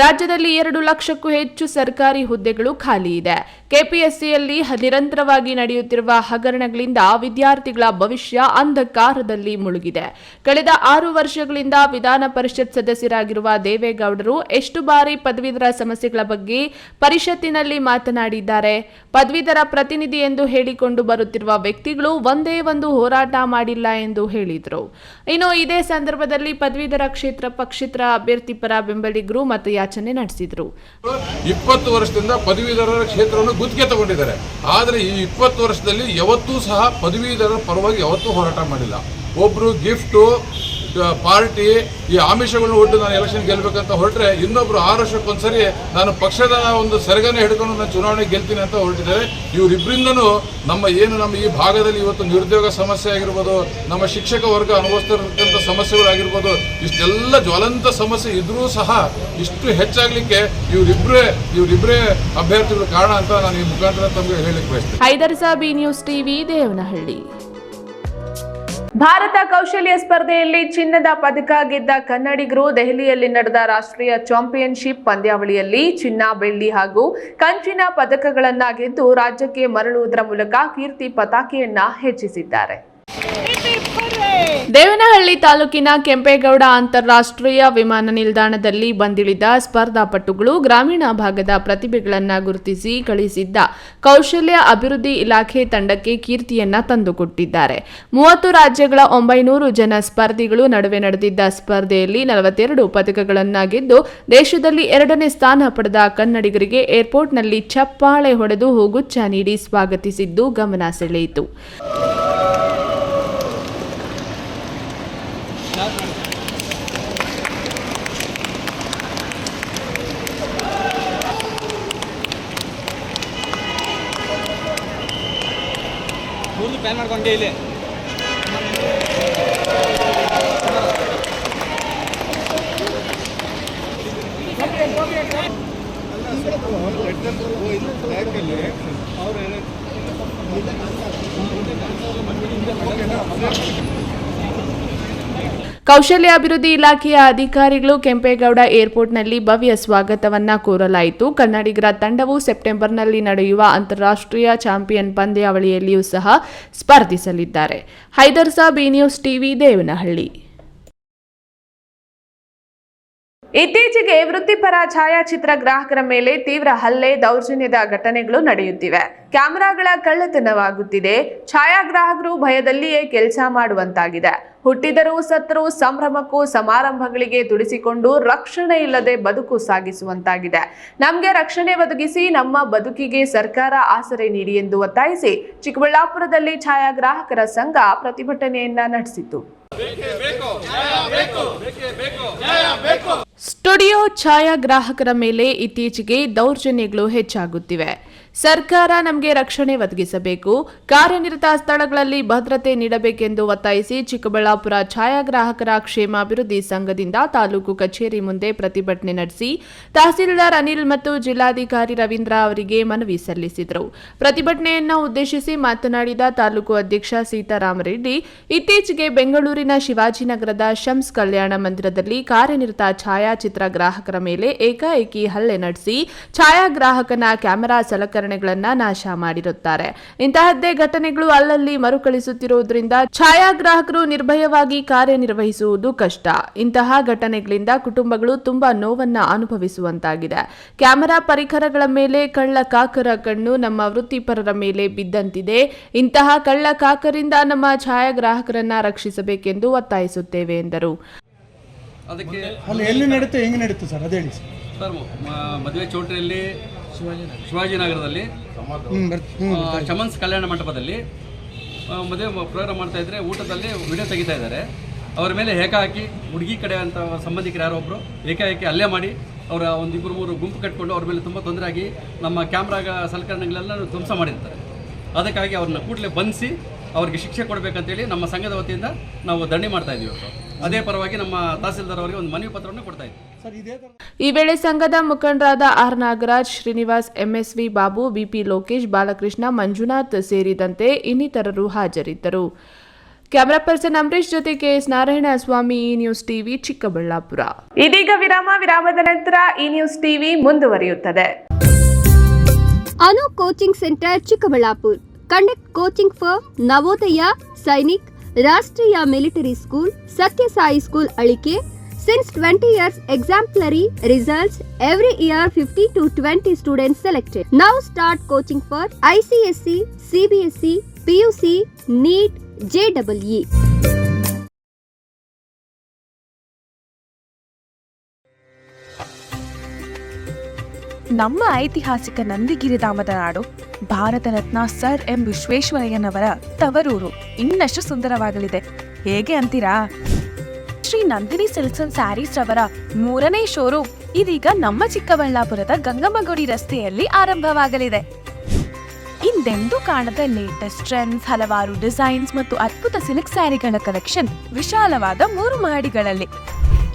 ರಾಜ್ಯದಲ್ಲಿ 2 ಲಕ್ಷಕ್ಕೂ ಹೆಚ್ಚು ಸರ್ಕಾರಿ ಹುದ್ದೆಗಳು ಖಾಲಿ ಇದೆ. ಕೆಪಿಎಸ್ಸಿಯಲ್ಲಿ ನಿರಂತರವಾಗಿ ನಡೆಯುತ್ತಿರುವ ಹಗರಣಗಳಿಂದ ವಿದ್ಯಾರ್ಥಿಗಳ ಭವಿಷ್ಯ ಅಂಧಕಾರದಲ್ಲಿ ಮುಳುಗಿದೆ. ಕಳೆದ 6 ವರ್ಷಗಳಿಂದ ವಿಧಾನ ಪರಿಷತ್ ಸದಸ್ಯರಾಗಿರುವ ದೇವೇಗೌಡರು ಎಷ್ಟು ಬಾರಿ ಪದವೀಧರ ಸಮಸ್ಯೆಗಳ ಬಗ್ಗೆ ಪರಿಷತ್ತಿನಲ್ಲಿ ಮಾತನಾಡಿದ್ದಾರೆ. ಪದವೀಧರ ಪ್ರತಿನಿಧಿ ಎಂದು ಹೇಳಿಕೊಂಡು ಬರುತ್ತಿರುವ ವ್ಯಕ್ತಿಗಳು ಒಂದೇ ಒಂದು ಹೋರಾಟ ಮಾಡಿಲ್ಲ ಎಂದು ಹೇಳಿದರು. ಇನ್ನು ಇದೇ ಸಂದರ್ಭದಲ್ಲಿ ಪದವೀಧರ ಕ್ಷೇತ್ರ ಪಕ್ಷೇತರ ಅಭ್ಯರ್ಥಿ ಪರ ಬೆಂಬಲಿಗರು ಮತಯಾಚನೆ ನಡೆಸಿದರು. 20 ವರ್ಷದಿಂದ ಪದವೀಧರರ ಕ್ಷೇತ್ರವನ್ನು ಗುತ್ತಿಗೆ ತಗೊಂಡಿದ್ದಾರೆ. ಆದರೆ ಈ 20 ವರ್ಷದಲ್ಲಿ ಯಾವತ್ತೂ ಸಹ ಪದವೀಧರರ ಪರವಾಗಿ ಯಾವತ್ತೂ ಹೋರಾಟ ಮಾಡಿಲ್ಲ. ಒಬ್ರು ಗಿಫ್ಟು, ಪಾರ್ಟಿ, ಈ ಆಮಿಷಗಳನ್ನ ಒಟ್ಟು ನಾನು ಎಲೆಕ್ಷನ್ ಗೆಲ್ಬೇಕಂತ ಹೊರಟ್ರೆ, ಇನ್ನೊಬ್ರು 6 ವರ್ಷಕ್ಕೊಂದ್ಸರಿ ನಾನು ಪಕ್ಷದ ಒಂದು ಸೆರಗನ್ನೇ ಹಿಡ್ಕೊಂಡು ನಾನು ಚುನಾವಣೆ ಗೆಲ್ತೀನಿ ಅಂತ ಹೊರಟಿದ್ದಾರೆ. ಇವರಿಬ್ಬರಿಂದನೂ ನಮ್ಮ ಈ ಭಾಗದಲ್ಲಿ ಇವತ್ತು ನಿರುದ್ಯೋಗ ಸಮಸ್ಯೆ ಆಗಿರ್ಬೋದು, ನಮ್ಮ ಶಿಕ್ಷಕ ವರ್ಗ ಅನುಭವಿಸ್ತಿರ್ತಕ್ಕಂಥ ಸಮಸ್ಯೆಗಳಾಗಿರ್ಬೋದು, ಇಷ್ಟೆಲ್ಲ ಜ್ವಲಂತ ಸಮಸ್ಯೆ ಇದ್ರೂ ಸಹ ಇಷ್ಟು ಹೆಚ್ಚಾಗ್ಲಿಕ್ಕೆ ಇವರಿಬ್ಬರೇ ಅಭ್ಯರ್ಥಿಗಳು ಕಾರಣ ಅಂತ ನಾನು ಈ ಮುಖಾಂತರ ತಮಗೆ ಹೇಳಿಕ್ಕೆ ಬಯಸ್ತೇನೆ. Haider Sab, news TV, Devanahalli. ಭಾರತ ಕೌಶಲ್ಯ ಸ್ಪರ್ಧೆಯಲ್ಲಿ ಚಿನ್ನದ ಪದಕ ಗೆದ್ದ ಕನ್ನಡಿಗರು ದೆಹಲಿಯಲ್ಲಿ ನಡೆದ ರಾಷ್ಟ್ರೀಯ ಚಾಂಪಿಯನ್ಶಿಪ್ ಪಂದ್ಯಾವಳಿಯಲ್ಲಿ ಚಿನ್ನ, ಬೆಳ್ಳಿ ಹಾಗೂ ಕಂಚಿನ ಪದಕಗಳನ್ನ ಗೆದ್ದು ರಾಜ್ಯಕ್ಕೆ ಮರಳುವುದರ ಮೂಲಕ ಕೀರ್ತಿ ಪತಾಕೆಯನ್ನ ಹೆಚ್ಚಿಸಿದ್ದಾರೆ. ದೇವನಹಳ್ಳಿ ತಾಲೂಕಿನ ಕೆಂಪೇಗೌಡ ಅಂತಾರಾಷ್ಟ್ರೀಯ ವಿಮಾನ ನಿಲ್ದಾಣದಲ್ಲಿ ಬಂದಿಳಿದ ಸ್ಪರ್ಧಾಪಟುಗಳು ಗ್ರಾಮೀಣ ಭಾಗದ ಪ್ರತಿಭೆಗಳನ್ನು ಗುರುತಿಸಿ ಕಳಿಸಿದ್ದ ಕೌಶಲ್ಯ ಅಭಿವೃದ್ಧಿ ಇಲಾಖೆ ತಂಡಕ್ಕೆ ಕೀರ್ತಿಯನ್ನ ತಂದುಕೊಟ್ಟಿದ್ದಾರೆ. 30 ರಾಜ್ಯಗಳ 900 ಜನ ಸ್ಪರ್ಧಿಗಳು ನಡುವೆ ನಡೆದಿದ್ದ ಸ್ಪರ್ಧೆಯಲ್ಲಿ 42 ಪದಕಗಳನ್ನು ಗೆದ್ದು ದೇಶದಲ್ಲಿ 2ನೇ ಸ್ಥಾನ ಪಡೆದ ಕನ್ನಡಿಗರಿಗೆ ಏರ್ಪೋರ್ಟ್ನಲ್ಲಿ ಚಪ್ಪಾಳೆ ಹೊಡೆದು ಹೂಗುಚ್ಛ ನೀಡಿ ಸ್ವಾಗತಿಸಿದ್ದು ಗಮನ ಸೆಳೆಯಿತು. ಪ್ಲಾನ್ ಮಾಡ್ಕೊಂಡೆ ಇಲ್ಲಿ ಕೌಶಲ್ಯ ಅಭಿವೃದ್ಧಿ ಇಲಾಖೆಯ ಅಧಿಕಾರಿಗಳು ಕೆಂಪೇಗೌಡ ಏರ್ಪೋರ್ಟ್ನಲ್ಲಿ ಭವ್ಯ ಸ್ವಾಗತವನ್ನ ಕೋರಲಾಯಿತು. ಕನ್ನಡಿಗರ ತಂಡವು ಸೆಪ್ಟೆಂಬರ್ನಲ್ಲಿ ನಡೆಯುವ ಅಂತಾರಾಷ್ಟ್ರೀಯ ಚಾಂಪಿಯನ್ ಪಂದ್ಯಾವಳಿಯಲ್ಲಿಯೂ ಸಹ ಸ್ಪರ್ಧಿಸಲಿದ್ದಾರೆ. Haider Sab, news TV, Devanahalli. ಇತ್ತೀಚೆಗೆ ವೃತ್ತಿಪರ ಛಾಯಾಚಿತ್ರ ಗ್ರಾಹಕರ ಮೇಲೆ ತೀವ್ರ ಹಲ್ಲೆ, ದೌರ್ಜನ್ಯದ ಘಟನೆಗಳು ನಡೆಯುತ್ತಿವೆ. ಕ್ಯಾಮೆರಾಗಳ ಕಳ್ಳತನವಾಗುತ್ತಿದೆ. ಛಾಯಾಗ್ರಾಹಕರು ಭಯದಲ್ಲಿಯೇ ಕೆಲಸ ಮಾಡುವಂತಾಗಿದೆ. ಹುಟ್ಟಿದರೂ ಸತ್ತರೂ ಸಂಭ್ರಮಕ್ಕೂ ಸಮಾರಂಭಗಳಿಗೆ ತುಡಿಸಿಕೊಂಡು ರಕ್ಷಣೆ ಇಲ್ಲದೆ ಬದುಕು ಸಾಗಿಸುವಂತಾಗಿದೆ. ನಮಗೆ ರಕ್ಷಣೆ ಒದಗಿಸಿ ನಮ್ಮ ಬದುಕಿಗೆ ಸರ್ಕಾರ ಆಸರೆ ನೀಡಿ ಎಂದು ಒತ್ತಾಯಿಸಿ ಚಿಕ್ಕಬಳ್ಳಾಪುರದಲ್ಲಿ ಛಾಯಾಗ್ರಾಹಕರ ಸಂಘ ಪ್ರತಿಭಟನೆಯನ್ನ ನಡೆಸಿತು. ಸ್ಟುಡಿಯೋ ಛಾಯಾಗ್ರಾಹಕರ ಮೇಲೆ ಇತ್ತೀಚೆಗೆ ದೌರ್ಜನ್ಯಗಳು ಹೆಚ್ಚಾಗುತ್ತಿವೆ. ಸರ್ಕಾರ ನಮಗೆ ರಕ್ಷಣೆ ಒದಗಿಸಬೇಕು, ಕಾರ್ಯನಿರತ ಸ್ಥಳಗಳಲ್ಲಿ ಭದ್ರತೆ ನೀಡಬೇಕೆಂದು ಒತ್ತಾಯಿಸಿ ಚಿಕ್ಕಬಳ್ಳಾಪುರ ಛಾಯಾಗ್ರಾಹಕರ ಕ್ಷೇಮಾಭಿವೃದ್ಧಿ ಸಂಘದಿಂದ ತಾಲೂಕು ಕಚೇರಿ ಮುಂದೆ ಪ್ರತಿಭಟನೆ ನಡೆಸಿ ತಹಸೀಲ್ದಾರ್ ಅನಿಲ್ ಮತ್ತು ಜಿಲ್ಲಾಧಿಕಾರಿ ರವೀಂದ್ರ ಅವರಿಗೆ ಮನವಿ ಸಲ್ಲಿಸಿದರು. ಪ್ರತಿಭಟನೆಯನ್ನು ಉದ್ದೇಶಿಸಿ ಮಾತನಾಡಿದ ತಾಲೂಕು ಅಧ್ಯಕ್ಷ ಸೀತಾರಾಮರೆಡ್ಡಿ, ಇತ್ತೀಚೆಗೆ ಬೆಂಗಳೂರಿನ ಶಿವಾಜಿನಗರದ ಶಮ್ಸ್ ಕಲ್ಯಾಣ ಮಂದಿರದಲ್ಲಿ ಕಾರ್ಯನಿರತ ಛಾಯಾಚಿತ್ರ ಗ್ರಾಹಕರ ಮೇಲೆ ಏಕಾಏಕಿ ಹಲ್ಲೆ ನಡೆಸಿ ಛಾಯಾಗ್ರಾಹಕನ ಕ್ಯಾಮೆರಾ ಸಲಕರಣೆಗಳನ್ನು ನಾಶ ಮಾಡಿರುತ್ತಾರೆ. ಇಂತಹದ್ದೇ ಘಟನೆಗಳು ಅಲ್ಲಲ್ಲಿ ಮರುಕಳಿಸುತ್ತಿರುವುದರಿಂದ ಛಾಯಾಗ್ರಾಹಕರು ನಿರ್ಭಯವಾಗಿ ಕಾರ್ಯನಿರ್ವಹಿಸುವುದು ಕಷ್ಟ. ಇಂತಹ ಘಟನೆಗಳಿಂದ ಕುಟುಂಬಗಳು ತುಂಬಾ ನೋವನ್ನ ಅನುಭವಿಸುವಂತಾಗಿದೆ. ಕ್ಯಾಮೆರಾ ಪರಿಕರಗಳ ಮೇಲೆ ಕಳ್ಳ ಕಾಕರ ಕಣ್ಣು ನಮ್ಮ ವೃತ್ತಿಪರರ ಮೇಲೆ ಬಿದ್ದಂತಿದೆ. ಇಂತಹ ಕಳ್ಳ ಕಾಕರಿಂದ ನಮ್ಮ ಛಾಯಾಗ್ರಾಹಕರನ್ನ ರಕ್ಷಿಸಬೇಕೆಂದು ಒತ್ತಾಯಿಸುತ್ತೇವೆ ಎಂದರು. ಅದಕ್ಕೆ ಅಲ್ಲಿ ಎಲ್ಲಿ ನಡೀತೆ, ಹೆಂಗೆ ನಡೀತು ಸರ್ ಅದು ಹೇಳಿ ಸರ್. ಮದುವೆ ಚೌಟ್ರಿಯಲ್ಲಿ ಶಿವಾಜಿನಗರದಲ್ಲಿ ಚಮನ್ಸ್ ಕಲ್ಯಾಣ ಮಂಟಪದಲ್ಲಿ ಮದುವೆ ಪ್ರೋಗ್ರಾಮ್ ಮಾಡ್ತಾ ಇದ್ರೆ ಊಟದಲ್ಲಿ ವಿಡಿಯೋ ತೆಗಿತಾ ಇದ್ದಾರೆ. ಅವರ ಮೇಲೆ ಏಕಾಏಕಿ ಹುಡುಗಿ ಕಡೆ ಅಂತ ಸಂಬಂಧಿಕರು ಯಾರೋ ಒಬ್ಬರು ಏಕಾಏಕಿ ಹಲ್ಲೆ ಮಾಡಿ ಅವರ 1-2-3 ಗುಂಪು ಕಟ್ಕೊಂಡು ಅವ್ರ ಮೇಲೆ ತುಂಬ ತೊಂದರೆ ಆಗಿ ನಮ್ಮ ಕ್ಯಾಮ್ರಾಗ ಸಲಕರಣೆಗಳೆಲ್ಲ ಧ್ವಂಸ ಮಾಡಿರ್ತಾರೆ. ಅದಕ್ಕಾಗಿ ಅವ್ರನ್ನ ಕೂಡಲೇ ಬಂಧಿಸಿ ಅವ್ರಿಗೆ ಶಿಕ್ಷೆ ಕೊಡಬೇಕಂತೇಳಿ ನಮ್ಮ ಸಂಘದ ವತಿಯಿಂದ ನಾವು ಧರಣಿ ಮಾಡ್ತಾ ಇದ್ದೀವಿ. ಅದೇ ಪರವಾಗಿ ನಮ್ಮ ತಹಸೀಲ್ದಾರ್ ಅವರಿಗೆ ಒಂದು ಮನವಿ ಪತ್ರವನ್ನು ಕೊಡ್ತಾ ಇದ್ದೀವಿ. ಈ ವೇಳೆ ಸಂಘದ ಮುಖಂಡರಾದ R Nagaraj, Srinivas, MSV Babu, BP Lokesh, Balakrishna, Manjunath ಸೇರಿದಂತೆ ಇನ್ನಿತರರು ಹಾಜರಿದ್ದರು. ಕ್ಯಾಮರಾ ಪರ್ಸನ್ ಅಂಬರೀಶ್ ಜೊತೆ KS Narayanaswamy, news TV, Chikkaballapura. ಇದೀಗ ವಿರಾಮದ ನಂತರ ಈ ನ್ಯೂಸ್ ಟಿವಿ ಮುಂದುವರಿಯುತ್ತದೆ. Anu coaching centre Chikkaballapura conduct coaching for Navodaya, Sainik, Rashtriya Military School, Satya Sai School, Alike. Since 20 years, exemplary results. Every year, 50 to 20 students selected. Now start coaching for ICSE, CBSE, PUC, NEET, JEE. ನಮ್ಮ ಐತಿಹಾಸಿಕ ನಂದಿಗಿರಿಧಾಮದ ನಾಡು, Bharat Ratna sir M ವಿಶ್ವೇಶ್ವರಯ್ಯನವರ ತವರೂರು ಇನ್ನಷ್ಟು ಸುಂದರವಾಗಲಿದೆ. ಹೇಗೆ ಅಂತೀರಾ? Shri Nandini silks and saris ರವರ 3ನೇ showroom ಇದೀಗ ನಮ್ಮ ಚಿಕ್ಕಬಳ್ಳಾಪುರದ ಗಂಗಮ್ಮಗುಡಿ ರಸ್ತೆಯಲ್ಲಿ ಆರಂಭವಾಗಲಿದೆ. ಹಿಂದೆಂದೂ ಕಾಣದ ಲೇಟೆಸ್ಟ್ ಟ್ರೆಂಡ್ಸ್, ಹಲವಾರು ಡಿಸೈನ್ಸ್ ಮತ್ತು ಅದ್ಭುತ ಸಿಲ್ಕ್ ಸ್ಯಾರಿಗಳ ಕಲೆಕ್ಷನ್ ವಿಶಾಲವಾದ 3 ಮಹಡಿಗಳಲ್ಲಿ.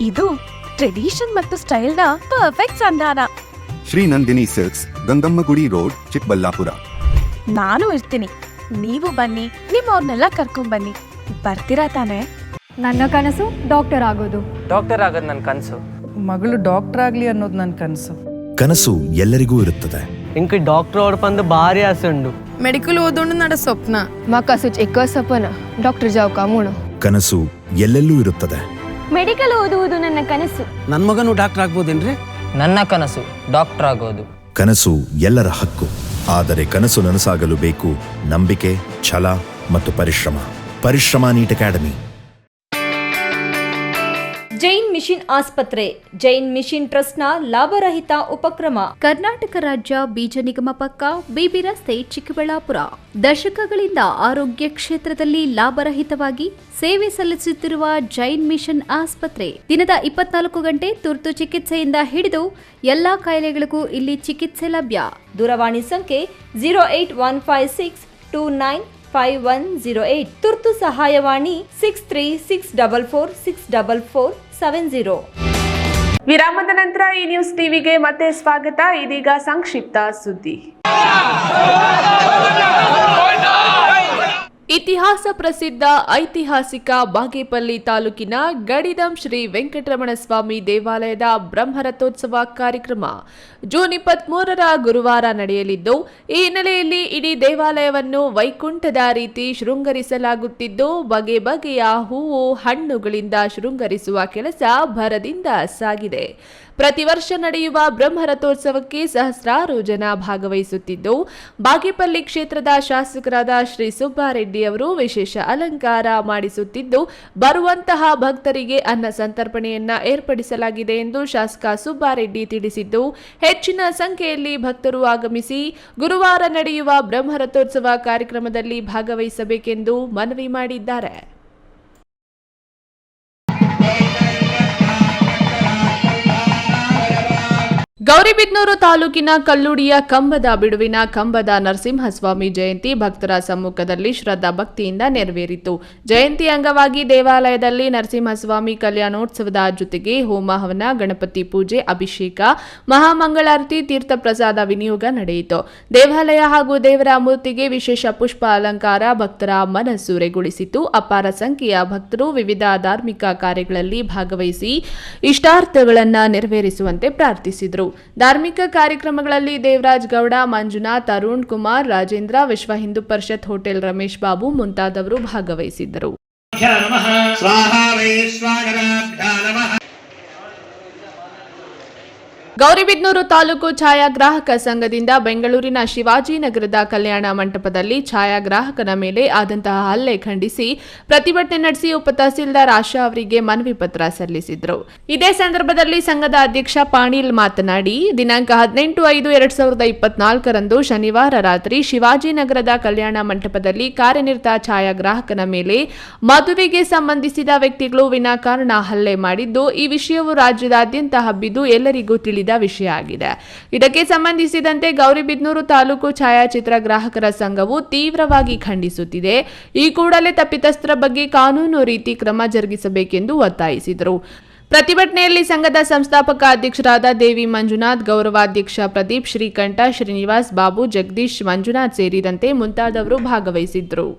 ಇದು ಟ್ರೆಡಿಷನ್ ಮತ್ತು ಸ್ಟೈಲ್ನ ಪರ್ಫೆಕ್ಟ್ ಸಂಧಾನ. Shri Nandini silks, Gangammagudi road, Chikkaballapura. ನಾನು ಇರ್ತೀನಿ, ನೀವು ಬನ್ನಿ, ನಿಮ್ಮವ್ರನ್ನೆಲ್ಲ ಕರ್ಕೊಂಡ್ಬನ್ನಿ. ಬರ್ತೀರಾ ತಾನೇ? ನನ್ನ ಕನಸು ಡಾಕ್ಟರ್ ಆಗೋದು. ಡಾಕ್ಟರ್ ಆಗೋದು ನನ್ನ ಕನಸು. ಮಗಳು ಡಾಕ್ಟರ್ ಆಗಲಿ ಅನ್ನೋದು ನನ್ನ ಕನಸು. ಕನಸು ಎಲ್ಲರಿಗೂ ಇರುತ್ತದೆ. ಇಂಕ ಡಾಕ್ಟರ್ ಓಡ್ಪಂದು ಭಾರಿ ಆಸೆ ಉಂಡು. ಮೆಡಿಕಲ್ ಓದೋಣ ನಡ ಸ್ವಪ್ನ. ಮಾಕ ಸುಚ್ ಎಕ್ಕ ಸಪನ ಡಾಕ್ಟರ್ ಜಾವ್ ಕಾಮೂಣ. ಕನಸು ಎಲ್ಲೆಲ್ಲೂ ಇರುತ್ತದೆ. ಮೆಡಿಕಲ್ ಓದುವುದು ನನ್ನ ಕನಸು. ನನ್ನ ಮಗನು ಡಾಕ್ಟರ್ ಆಗ್ಬೋದೇನ್ರಿ? ನನ್ನ ಕನಸು ಡಾಕ್ಟರ್ ಆಗೋದು. ಕನಸು ಎಲ್ಲರ ಹಕ್ಕು. ಆದರೆ ಕನಸು ನನಸಾಗಲು ಬೇಕು ನಂಬಿಕೆ, ಛಲ ಮತ್ತು ಪರಿಶ್ರಮ. ಪರಿಶ್ರಮ ನೀಟ್ ಅಕಾಡೆಮಿ. ಜೈನ್ ಮಿಷನ್ ಆಸ್ಪತ್ರೆ ಜೈನ್ ಮಿಷನ್ ಟ್ರಸ್ಟ್ನ ಲಾಭರಹಿತ ಉಪಕ್ರಮ. ಕರ್ನಾಟಕ ರಾಜ್ಯ ಬೀಜ ನಿಗಮ ಪಕ್ಕ ಬಿಬಿ ರಸ್ತೆ, ಚಿಕ್ಕಬಳ್ಳಾಪುರ. ದಶಕಗಳಿಂದ ಆರೋಗ್ಯ ಕ್ಷೇತ್ರದಲ್ಲಿ ಲಾಭರಹಿತವಾಗಿ ಸೇವೆ ಸಲ್ಲಿಸುತ್ತಿರುವ ಜೈನ್ ಮಿಷನ್ ಆಸ್ಪತ್ರೆ ದಿನದ 24 ಗಂಟೆ ತುರ್ತು ಚಿಕಿತ್ಸೆಯಿಂದ ಹಿಡಿದು ಎಲ್ಲಾ ಕಾಯಿಲೆಗಳಿಗೂ ಇಲ್ಲಿ ಚಿಕಿತ್ಸೆ ಲಭ್ಯ. ದೂರವಾಣಿ ಸಂಖ್ಯೆ 08156295108. ತುರ್ತು ಸಹಾಯವಾಣಿ 6364464470. ವಿರಾಮದ ನಂತರ ಈ ನ್ಯೂಸ್ ಟಿವಿಗೆ ಮತ್ತೆ ಸ್ವಾಗತ. ಇದೀಗ ಸಂಕ್ಷಿಪ್ತ ಸುದ್ದಿ. ಇತಿಹಾಸ ಪ್ರಸಿದ್ಧ ಐತಿಹಾಸಿಕ ಬಾಗೇಪಲ್ಲಿ ತಾಲೂಕಿನ ಗಡಿದಂ ಶ್ರೀ ವೆಂಕಟರಮಣ ಸ್ವಾಮಿ ದೇವಾಲಯದ ಬ್ರಹ್ಮರಥೋತ್ಸವ ಕಾರ್ಯಕ್ರಮ ಜೂನ್ 23ರ ಗುರುವಾರ ನಡೆಯಲಿದ್ದು, ಈ ಹಿನ್ನೆಲೆಯಲ್ಲಿ ಇಡೀ ದೇವಾಲಯವನ್ನು ವೈಕುಂಠದ ರೀತಿ ಶೃಂಗರಿಸಲಾಗುತ್ತಿದ್ದು, ಬಗೆ ಬಗೆಯ ಹೂವು ಹಣ್ಣುಗಳಿಂದ ಶೃಂಗರಿಸುವ ಕೆಲಸ ಭರದಿಂದ ಸಾಗಿದೆ. ಪ್ರತಿ ವರ್ಷ ನಡೆಯುವ ಬ್ರಹ್ಮರಥೋತ್ಸವಕ್ಕೆ ಸಹಸ್ರಾರು ಜನ ಭಾಗವಹಿಸುತ್ತಿದ್ದು, ಬಾಗೇಪಲ್ಲಿ ಕ್ಷೇತ್ರದ ಶಾಸಕರಾದ ಶ್ರೀ ಸುಬ್ಬಾರೆಡ್ಡಿ ಅವರು ವಿಶೇಷ ಅಲಂಕಾರ ಮಾಡಿಸುತ್ತಿದ್ದು, ಬರುವಂತಹ ಭಕ್ತರಿಗೆ ಅನ್ನ ಸಂತರ್ಪಣೆಯನ್ನ ಏರ್ಪಡಿಸಲಾಗಿದೆ ಎಂದು ಶಾಸಕ ಸುಬ್ಬಾರೆಡ್ಡಿ ತಿಳಿಸಿದ್ದು, ಹೆಚ್ಚಿನ ಸಂಖ್ಯೆಯಲ್ಲಿ ಭಕ್ತರು ಆಗಮಿಸಿ ಗುರುವಾರ ನಡೆಯುವ ಬ್ರಹ್ಮರಥೋತ್ಸವ ಕಾರ್ಯಕ್ರಮದಲ್ಲಿ ಭಾಗವಹಿಸಬೇಕೆಂದು ಮನವಿ ಮಾಡಿದ್ದಾರೆ. ಗೌರಿಬಿದನೂರು ತಾಲೂಕಿನ ಕಲ್ಲುಡಿಯ ಕಂಬದ ಬಿಡುವಿನ ಕಂಬದ ನರಸಿಂಹಸ್ವಾಮಿ ಜಯಂತಿ ಭಕ್ತರ ಸಮ್ಮುಖದಲ್ಲಿ ಶ್ರದ್ಧಾ ಭಕ್ತಿಯಿಂದ ನೆರವೇರಿತು. ಜಯಂತಿ ಅಂಗವಾಗಿ ದೇವಾಲಯದಲ್ಲಿ ನರಸಿಂಹಸ್ವಾಮಿ ಕಲ್ಯಾಣೋತ್ಸವದ ಜೊತೆಗೆ ಹೋಮ ಹವನ, ಗಣಪತಿ ಪೂಜೆ, ಅಭಿಷೇಕ, ಮಹಾಮಂಗಳಾರತಿ, ತೀರ್ಥ ಪ್ರಸಾದ ವಿನಿಯೋಗ ನಡೆಯಿತು. ದೇವಾಲಯ ಹಾಗೂ ದೇವರ ಮೂರ್ತಿಗೆ ವಿಶೇಷ ಪುಷ್ಪ ಅಲಂಕಾರ ಭಕ್ತರ ಮನಸೂರೆಗೊಳಿಸಿತು. ಅಪಾರ ಸಂಖ್ಯೆಯ ಭಕ್ತರು ವಿವಿಧ ಧಾರ್ಮಿಕ ಕಾರ್ಯಗಳಲ್ಲಿ ಭಾಗವಹಿಸಿ ಇಷ್ಟಾರ್ಥಗಳನ್ನು ನೆರವೇರಿಸುವಂತೆ ಪ್ರಾರ್ಥಿಸಿದರು. ಧಾರ್ಮಿಕ ಕಾರ್ಯಕ್ರಮಗಳಲ್ಲಿ ದೇವರಾಜ್ ಗೌಡ, ಮಂಜುನಾಥ್, ಅರುಣ್ ಕುಮಾರ್, ರಾಜೇಂದ್ರ, ವಿಶ್ವ ಹಿಂದೂ ಪರಿಷತ್ ಹೋಟೆಲ್ ರಮೇಶ್ ಬಾಬು ಮುಂತಾದವರು ಭಾಗವಹಿಸಿದ್ದರು. ಗೌರಿಬಿದನೂರು ತಾಲೂಕು ಛಾಯಾಗ್ರಾಹಕ ಸಂಘದಿಂದ ಬೆಂಗಳೂರಿನ ಶಿವಾಜಿನಗರದ ಕಲ್ಯಾಣ ಮಂಟಪದಲ್ಲಿ ಛಾಯಾಗ್ರಾಹಕನ ಮೇಲೆ ಆದಂತಹ ಹಲ್ಲೆ ಖಂಡಿಸಿ ಪ್ರತಿಭಟನೆ ನಡೆಸಿ ಉಪ ತಹಸೀಲ್ದಾರ್ ಆಶಾ ಅವರಿಗೆ ಮನವಿ ಪತ್ರ ಸಲ್ಲಿಸಿದರು. ಇದೇ ಸಂದರ್ಭದಲ್ಲಿ ಸಂಘದ ಅಧ್ಯಕ್ಷ ಪಾಣೀಲ್ ಮಾತನಾಡಿ, ದಿನಾಂಕ 18/5/2024ರಂದು ಶನಿವಾರ ರಾತ್ರಿ ಶಿವಾಜಿನಗರದ ಕಲ್ಯಾಣ ಮಂಟಪದಲ್ಲಿ ಕಾರ್ಯನಿರತ ಛಾಯಾಗ್ರಾಹಕನ ಮೇಲೆ ಮದುವೆಗೆ ಸಂಬಂಧಿಸಿದ ವ್ಯಕ್ತಿಗಳು ವಿನಾಕಾರಣ ಹಲ್ಲೆ ಮಾಡಿದ್ದು, ಈ ವಿಷಯವು ರಾಜ್ಯದಾದ್ಯಂತ ಹಬ್ಬಿದ್ದು ಎಲ್ಲರಿಗೂ ತಿಳಿದ ವಿಷಯ ಆಗಿದೆ. ಇದಕ್ಕೆ ಸಂಬಂಧಿಸಿದಂತೆ ಗೌರಿಬಿದನೂರು ತಾಲೂಕು ಛಾಯಾಚಿತ್ರ ಗ್ರಾಹಕರ ಸಂಘವು ತೀವ್ರವಾಗಿ ಖಂಡಿಸುತ್ತಿದೆ. ಈ ಕೂಡಲೇ ತಪ್ಪಿತಸ್ಥರ ಬಗ್ಗೆ ಕಾನೂನು ರೀತಿ ಕ್ರಮ ಜರುಗಿಸಬೇಕೆಂದು ಒತ್ತಾಯಿಸಿದರು. ಪ್ರತಿಭಟನೆಯಲ್ಲಿ ಸಂಘದ ಸಂಸ್ಥಾಪಕ ಅಧ್ಯಕ್ಷರಾದ ದೇವಿ ಮಂಜುನಾಥ್, ಗೌರವಾಧ್ಯಕ್ಷ ಪ್ರದೀಪ್, ಶ್ರೀಕಂಠ, ಶ್ರೀನಿವಾಸ್, ಬಾಬು, ಜಗದೀಶ್, ಮಂಜುನಾಥ್ ಸೇರಿದಂತೆ ಮುಂತಾದವರು ಭಾಗವಹಿಸಿದ್ದರು.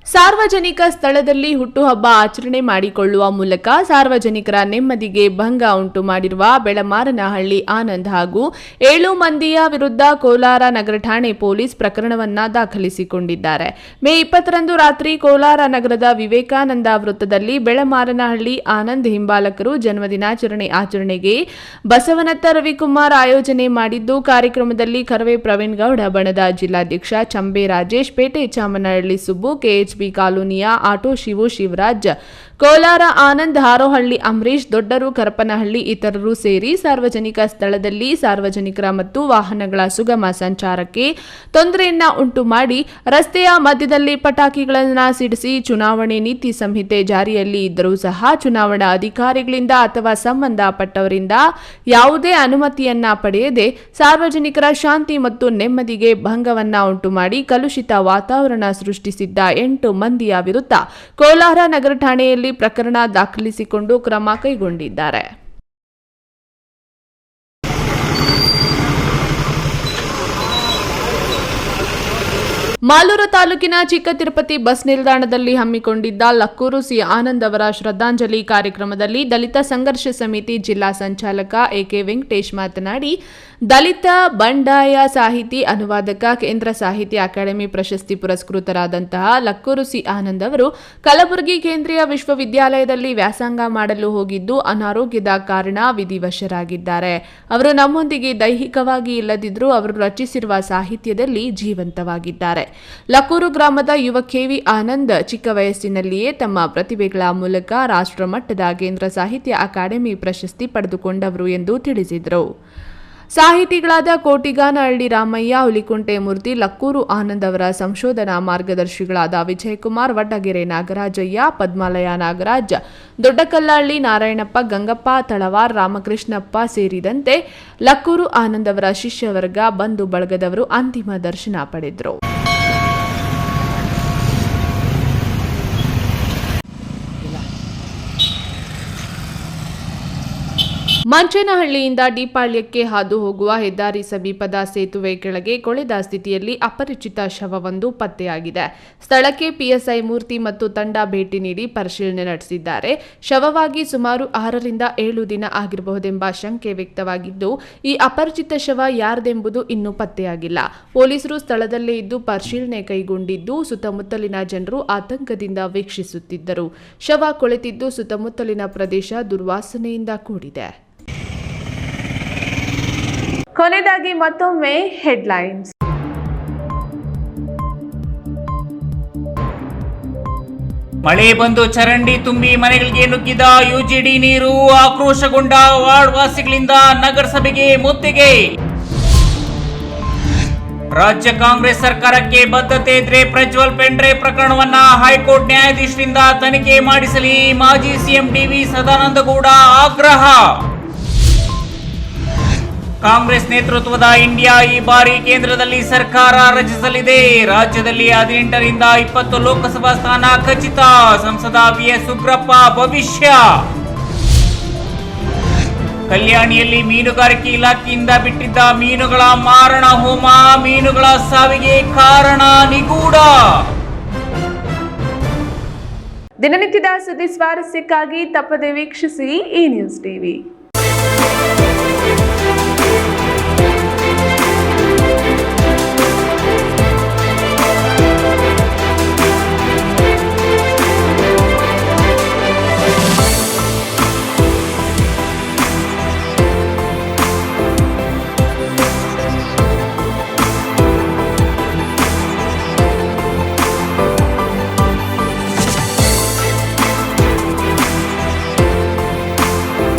ಸಾರ್ವಜನಿಕ ಸ್ಥಳದಲ್ಲಿ ಹುಟ್ಟುಹಬ್ಬ ಆಚರಣೆ ಮಾಡಿಕೊಳ್ಳುವ ಮೂಲಕ ಸಾರ್ವಜನಿಕರ ನೆಮ್ಮದಿಗೆ ಭಂಗ ಉಂಟು ಮಾಡಿರುವ ಬೆಳಮಾರನಹಳ್ಳಿ ಆನಂದ್ ಹಾಗೂ 7 ಮಂದಿಯ ವಿರುದ್ಧ ಕೋಲಾರ ನಗರ ಠಾಣೆ ಪೊಲೀಸ್ ಪ್ರಕರಣವನ್ನ ದಾಖಲಿಸಿಕೊಂಡಿದ್ದಾರೆ. ಮೇ 20ರಂದು ರಾತ್ರಿ ಕೋಲಾರ ನಗರದ ವಿವೇಕಾನಂದ ವೃತ್ತದಲ್ಲಿ ಬೆಳಮಾರನಹಳ್ಳಿ ಆನಂದ್ ಹಿಂಬಾಲಕರು ಜನ್ಮದಿನಾಚರಣೆ ಆಚರಣೆಗೆ ಬಸವನತ್ತ ರವಿಕುಮಾರ್ ಆಯೋಜನೆ ಮಾಡಿದ್ದು, ಕಾರ್ಯಕ್ರಮದಲ್ಲಿ ಕರವೇ ಪ್ರವೀಣ್ ಗೌಡ, ಬಣದ ಜಿಲ್ಲಾಧ್ಯಕ್ಷ ಚಂಬೆ ರಾಜೇಶ್, ಪೇಟೆ ಚಾಮನಹಳ್ಳಿ ಸುಬ್ಬು, ಕೆಎಚ್ಬಿ ಕಾಲೋನಿಯ ಆಟೋ ಶಿವು ಶಿವರಾಜ್, ಕೋಲಾರ ಆನಂದ್, ಹಾರೋಹಳ್ಳಿ ಅಂಬರೀಶ್, ದೊಡ್ಡರು ಕರಪನಹಳ್ಳಿ ಇತರರು ಸೇರಿ ಸಾರ್ವಜನಿಕ ಸ್ಥಳದಲ್ಲಿ ಸಾರ್ವಜನಿಕರ ಮತ್ತು ವಾಹನಗಳ ಸುಗಮ ಸಂಚಾರಕ್ಕೆ ತೊಂದರೆಯನ್ನ ಉಂಟು ಮಾಡಿ ರಸ್ತೆಯ ಮಧ್ಯದಲ್ಲಿ ಪಟಾಕಿಗಳನ್ನು ಸಿಡಿಸಿ ಚುನಾವಣೆ ನೀತಿ ಸಂಹಿತೆ ಜಾರಿಯಲ್ಲಿ ಇದ್ದರೂ ಸಹ ಚುನಾವಣಾ ಅಧಿಕಾರಿಗಳಿಂದ ಅಥವಾ ಸಂಬಂಧಪಟ್ಟವರಿಂದ ಯಾವುದೇ ಅನುಮತಿಯನ್ನ ಪಡೆಯದೆ ಸಾರ್ವಜನಿಕರ ಶಾಂತಿ ಮತ್ತು ನೆಮ್ಮದಿಗೆ ಭಂಗವನ್ನ ಉಂಟು ಮಾಡಿ ಕಲುಷಿತ ವಾತಾವರಣ ಸೃಷ್ಟಿಸಿದ್ದ 8 ಮಂದಿಯ ವಿರುದ್ಧ ಕೋಲಾರ ನಗರ ಠಾಣೆಯಲ್ಲಿ ಪ್ರಕರಣ ದಾಖಲಿಸಿಕೊಂಡು ಕ್ರಮ ಕೈಗೊಂಡಿದ್ದಾರೆ. ಮಾಲೂರು ತಾಲೂಕಿನ ಚಿಕ್ಕ ತಿರುಪತಿ ಬಸ್ ನಿಲ್ದಾಣದಲ್ಲಿ ಹಮ್ಮಿಕೊಂಡಿದ್ದ ಲಕ್ಕೂರು ಸಿ ಆನಂದ್ ಅವರ ಶ್ರದ್ಧಾಂಜಲಿ ಕಾರ್ಯಕ್ರಮದಲ್ಲಿ ದಲಿತ ಸಂಘರ್ಷ ಸಮಿತಿ ಜಿಲ್ಲಾ ಸಂಚಾಲಕ ಎಕೆ ವೆಂಕಟೇಶ್ ಮಾತನಾಡಿ, ದಲಿತ ಬಂಡಾಯ ಸಾಹಿತಿ, ಅನುವಾದಕ, ಕೇಂದ್ರ ಸಾಹಿತ್ಯ ಅಕಾಡೆಮಿ ಪ್ರಶಸ್ತಿ ಪುರಸ್ಕೃತರಾದಂತಹ ಲಕ್ಕೂರು ಸಿ ಆನಂದ್ ಅವರು ಕಲಬುರಗಿ ಕೇಂದ್ರೀಯ ವಿಶ್ವವಿದ್ಯಾಲಯದಲ್ಲಿ ವ್ಯಾಸಂಗ ಮಾಡಲು ಹೋಗಿದ್ದು ಅನಾರೋಗ್ಯದ ಕಾರಣ ವಿಧಿವಶರಾಗಿದ್ದಾರೆ. ಅವರು ನಮ್ಮೊಂದಿಗೆ ದೈಹಿಕವಾಗಿ ಇಲ್ಲದಿದ್ದರೂ ಅವರು ರಚಿಸಿರುವ ಸಾಹಿತ್ಯದಲ್ಲಿ ಜೀವಂತವಾಗಿದ್ದಾರೆ. ಲಕ್ಕೂರು ಗ್ರಾಮದ ಯುವ ಕೆವಿ ಆನಂದ್ ಚಿಕ್ಕ ವಯಸ್ಸಿನಲ್ಲಿಯೇ ತಮ್ಮ ಪ್ರತಿಭೆಗಳ ಮೂಲಕ ರಾಷ್ಟ್ರಮಟ್ಟದ ಕೇಂದ್ರ ಸಾಹಿತ್ಯ ಅಕಾಡೆಮಿ ಪ್ರಶಸ್ತಿ ಪಡೆದುಕೊಂಡವರು ಎಂದು ತಿಳಿಸಿದರು. ಸಾಹಿತಿಗಳಾದ ಕೋಟಿಗಾನಹಳ್ಳಿ ರಾಮಯ್ಯ, ಹುಲಿಕುಂಟೆ ಮೂರ್ತಿ, ಲಕ್ಕೂರು ಆನಂದ್ ಅವರ ಸಂಶೋಧನಾ ಮಾರ್ಗದರ್ಶಿಗಳಾದ ವಿಜಯಕುಮಾರ್, ವಡ್ಡಗೆರೆ ನಾಗರಾಜಯ್ಯ, ಪದ್ಮಾಲಯ ನಾಗರಾಜ್, ದೊಡ್ಡಕಲ್ಲಹಳ್ಳಿ ನಾರಾಯಣಪ್ಪ, ಗಂಗಪ್ಪ ತಳವಾರ್, ರಾಮಕೃಷ್ಣಪ್ಪ ಸೇರಿದಂತೆ ಲಕ್ಕೂರು ಆನಂದ್ ಅವರ ಶಿಷ್ಯವರ್ಗ, ಬಂಧು ಬಳಗದವರು ಅಂತಿಮ ದರ್ಶನ ಪಡೆದರು. ಮಂಚೇನಹಳ್ಳಿಯಿಂದ ಡಿಪಾಳ್ಯಕ್ಕೆ ಹಾದು ಹೋಗುವ ಹೆದ್ದಾರಿ ಸಮೀಪದ ಸೇತುವೆ ಕೆಳಗೆ ಕೊಳೆದ ಸ್ಥಿತಿಯಲ್ಲಿ ಅಪರಿಚಿತ ಶವವೊಂದು ಪತ್ತೆಯಾಗಿದೆ. ಸ್ಥಳಕ್ಕೆ ಪಿಎಸ್ಐ ಮೂರ್ತಿ ಮತ್ತು ತಂಡ ಭೇಟಿ ನೀಡಿ ಪರಿಶೀಲನೆ ನಡೆಸಿದ್ದಾರೆ. ಶವವಾಗಿ ಸುಮಾರು 6 ರಿಂದ 7 ದಿನ ಆಗಿರಬಹುದೆಂಬ ಶಂಕೆ ವ್ಯಕ್ತವಾಗಿದ್ದು, ಈ ಅಪರಿಚಿತ ಶವ ಯಾರದೆಂಬುದು ಇನ್ನೂ ಪತ್ತೆಯಾಗಿಲ್ಲ. ಪೊಲೀಸರು ಸ್ಥಳದಲ್ಲೇ ಇದ್ದು ಪರಿಶೀಲನೆ ಕೈಗೊಂಡಿದ್ದು, ಸುತ್ತಮುತ್ತಲಿನ ಜನರು ಆತಂಕದಿಂದ ವೀಕ್ಷಿಸುತ್ತಿದ್ದರು. ಶವ ಕೊಳೆತಿದ್ದು ಸುತ್ತಮುತ್ತಲಿನ ಪ್ರದೇಶ ದುರ್ವಾಸನೆಯಿಂದ ಕೂಡಿದೆ. ಕೊನೆಯದಾಗಿ ಮತ್ತೊಮ್ಮೆ ಹೆಡ್ಲೈನ್ಸ್. ಮಳೆ ಬಂದು ಚರಂಡಿ ತುಂಬಿ ಮನೆಗಳಿಗೆ ನುಗ್ಗಿದ ಯುಜಿಡಿ ನೀರು, ಆಕ್ರೋಶಗೊಂಡ ವಾರ್ಡ್ ವಾಸಿಗಳಿಂದ ನಗರಸಭೆಗೆ ಮುತ್ತಿಗೆ. ರಾಜ್ಯ ಕಾಂಗ್ರೆಸ್ ಸರ್ಕಾರಕ್ಕೆ ಬದ್ಧತೆ ಇದ್ರೆ ಪ್ರಜ್ವಲ್ ಪೆಂಡ್ರೆ ಪ್ರಕರಣವನ್ನ ಹೈಕೋರ್ಟ್ ನ್ಯಾಯಾಧೀಶರಿಂದ ತನಿಖೆ ಮಾಡಿಸಲಿ, ಮಾಜಿ ಸಿಎಂ ಡಿವಿ ಸದಾನಂದಗೌಡ ಆಗ್ರಹ. ಕಾಂಗ್ರೆಸ್ ನೇತೃತ್ವದ ಇಂಡಿಯಾ ಈ ಬಾರಿ ಕೇಂದ್ರದಲ್ಲಿ ಸರ್ಕಾರ ರಚಿಸಲಿದೆ. ರಾಜ್ಯದಲ್ಲಿ 18 ರಿಂದ 20 ಲೋಕಸಭಾ ಸ್ಥಾನ ಖಚಿತ. ಸಂಸದ ವಿಎಸ್ ಉಗ್ರಪ್ಪ ಭವಿಷ್ಯ. ಕಲ್ಯಾಣಿಯಲ್ಲಿ ಮೀನುಗಾರಿಕೆ ಇಲಾಖೆಯಿಂದ ಬಿಟ್ಟಿದ್ದ ಮೀನುಗಳ ಮಾರಣ ಹೋಮ, ಮೀನುಗಳ ಸಾವಿಗೆ ಕಾರಣ ನಿಗೂಢ. ದಿನನಿತ್ಯದ ಸುದ್ದಿ ಸ್ವಾರಸ್ಯಕ್ಕಾಗಿ ತಪ್ಪದೆ ವೀಕ್ಷಿಸಿ ಈ ನ್ಯೂಸ್ ಟಿವಿ.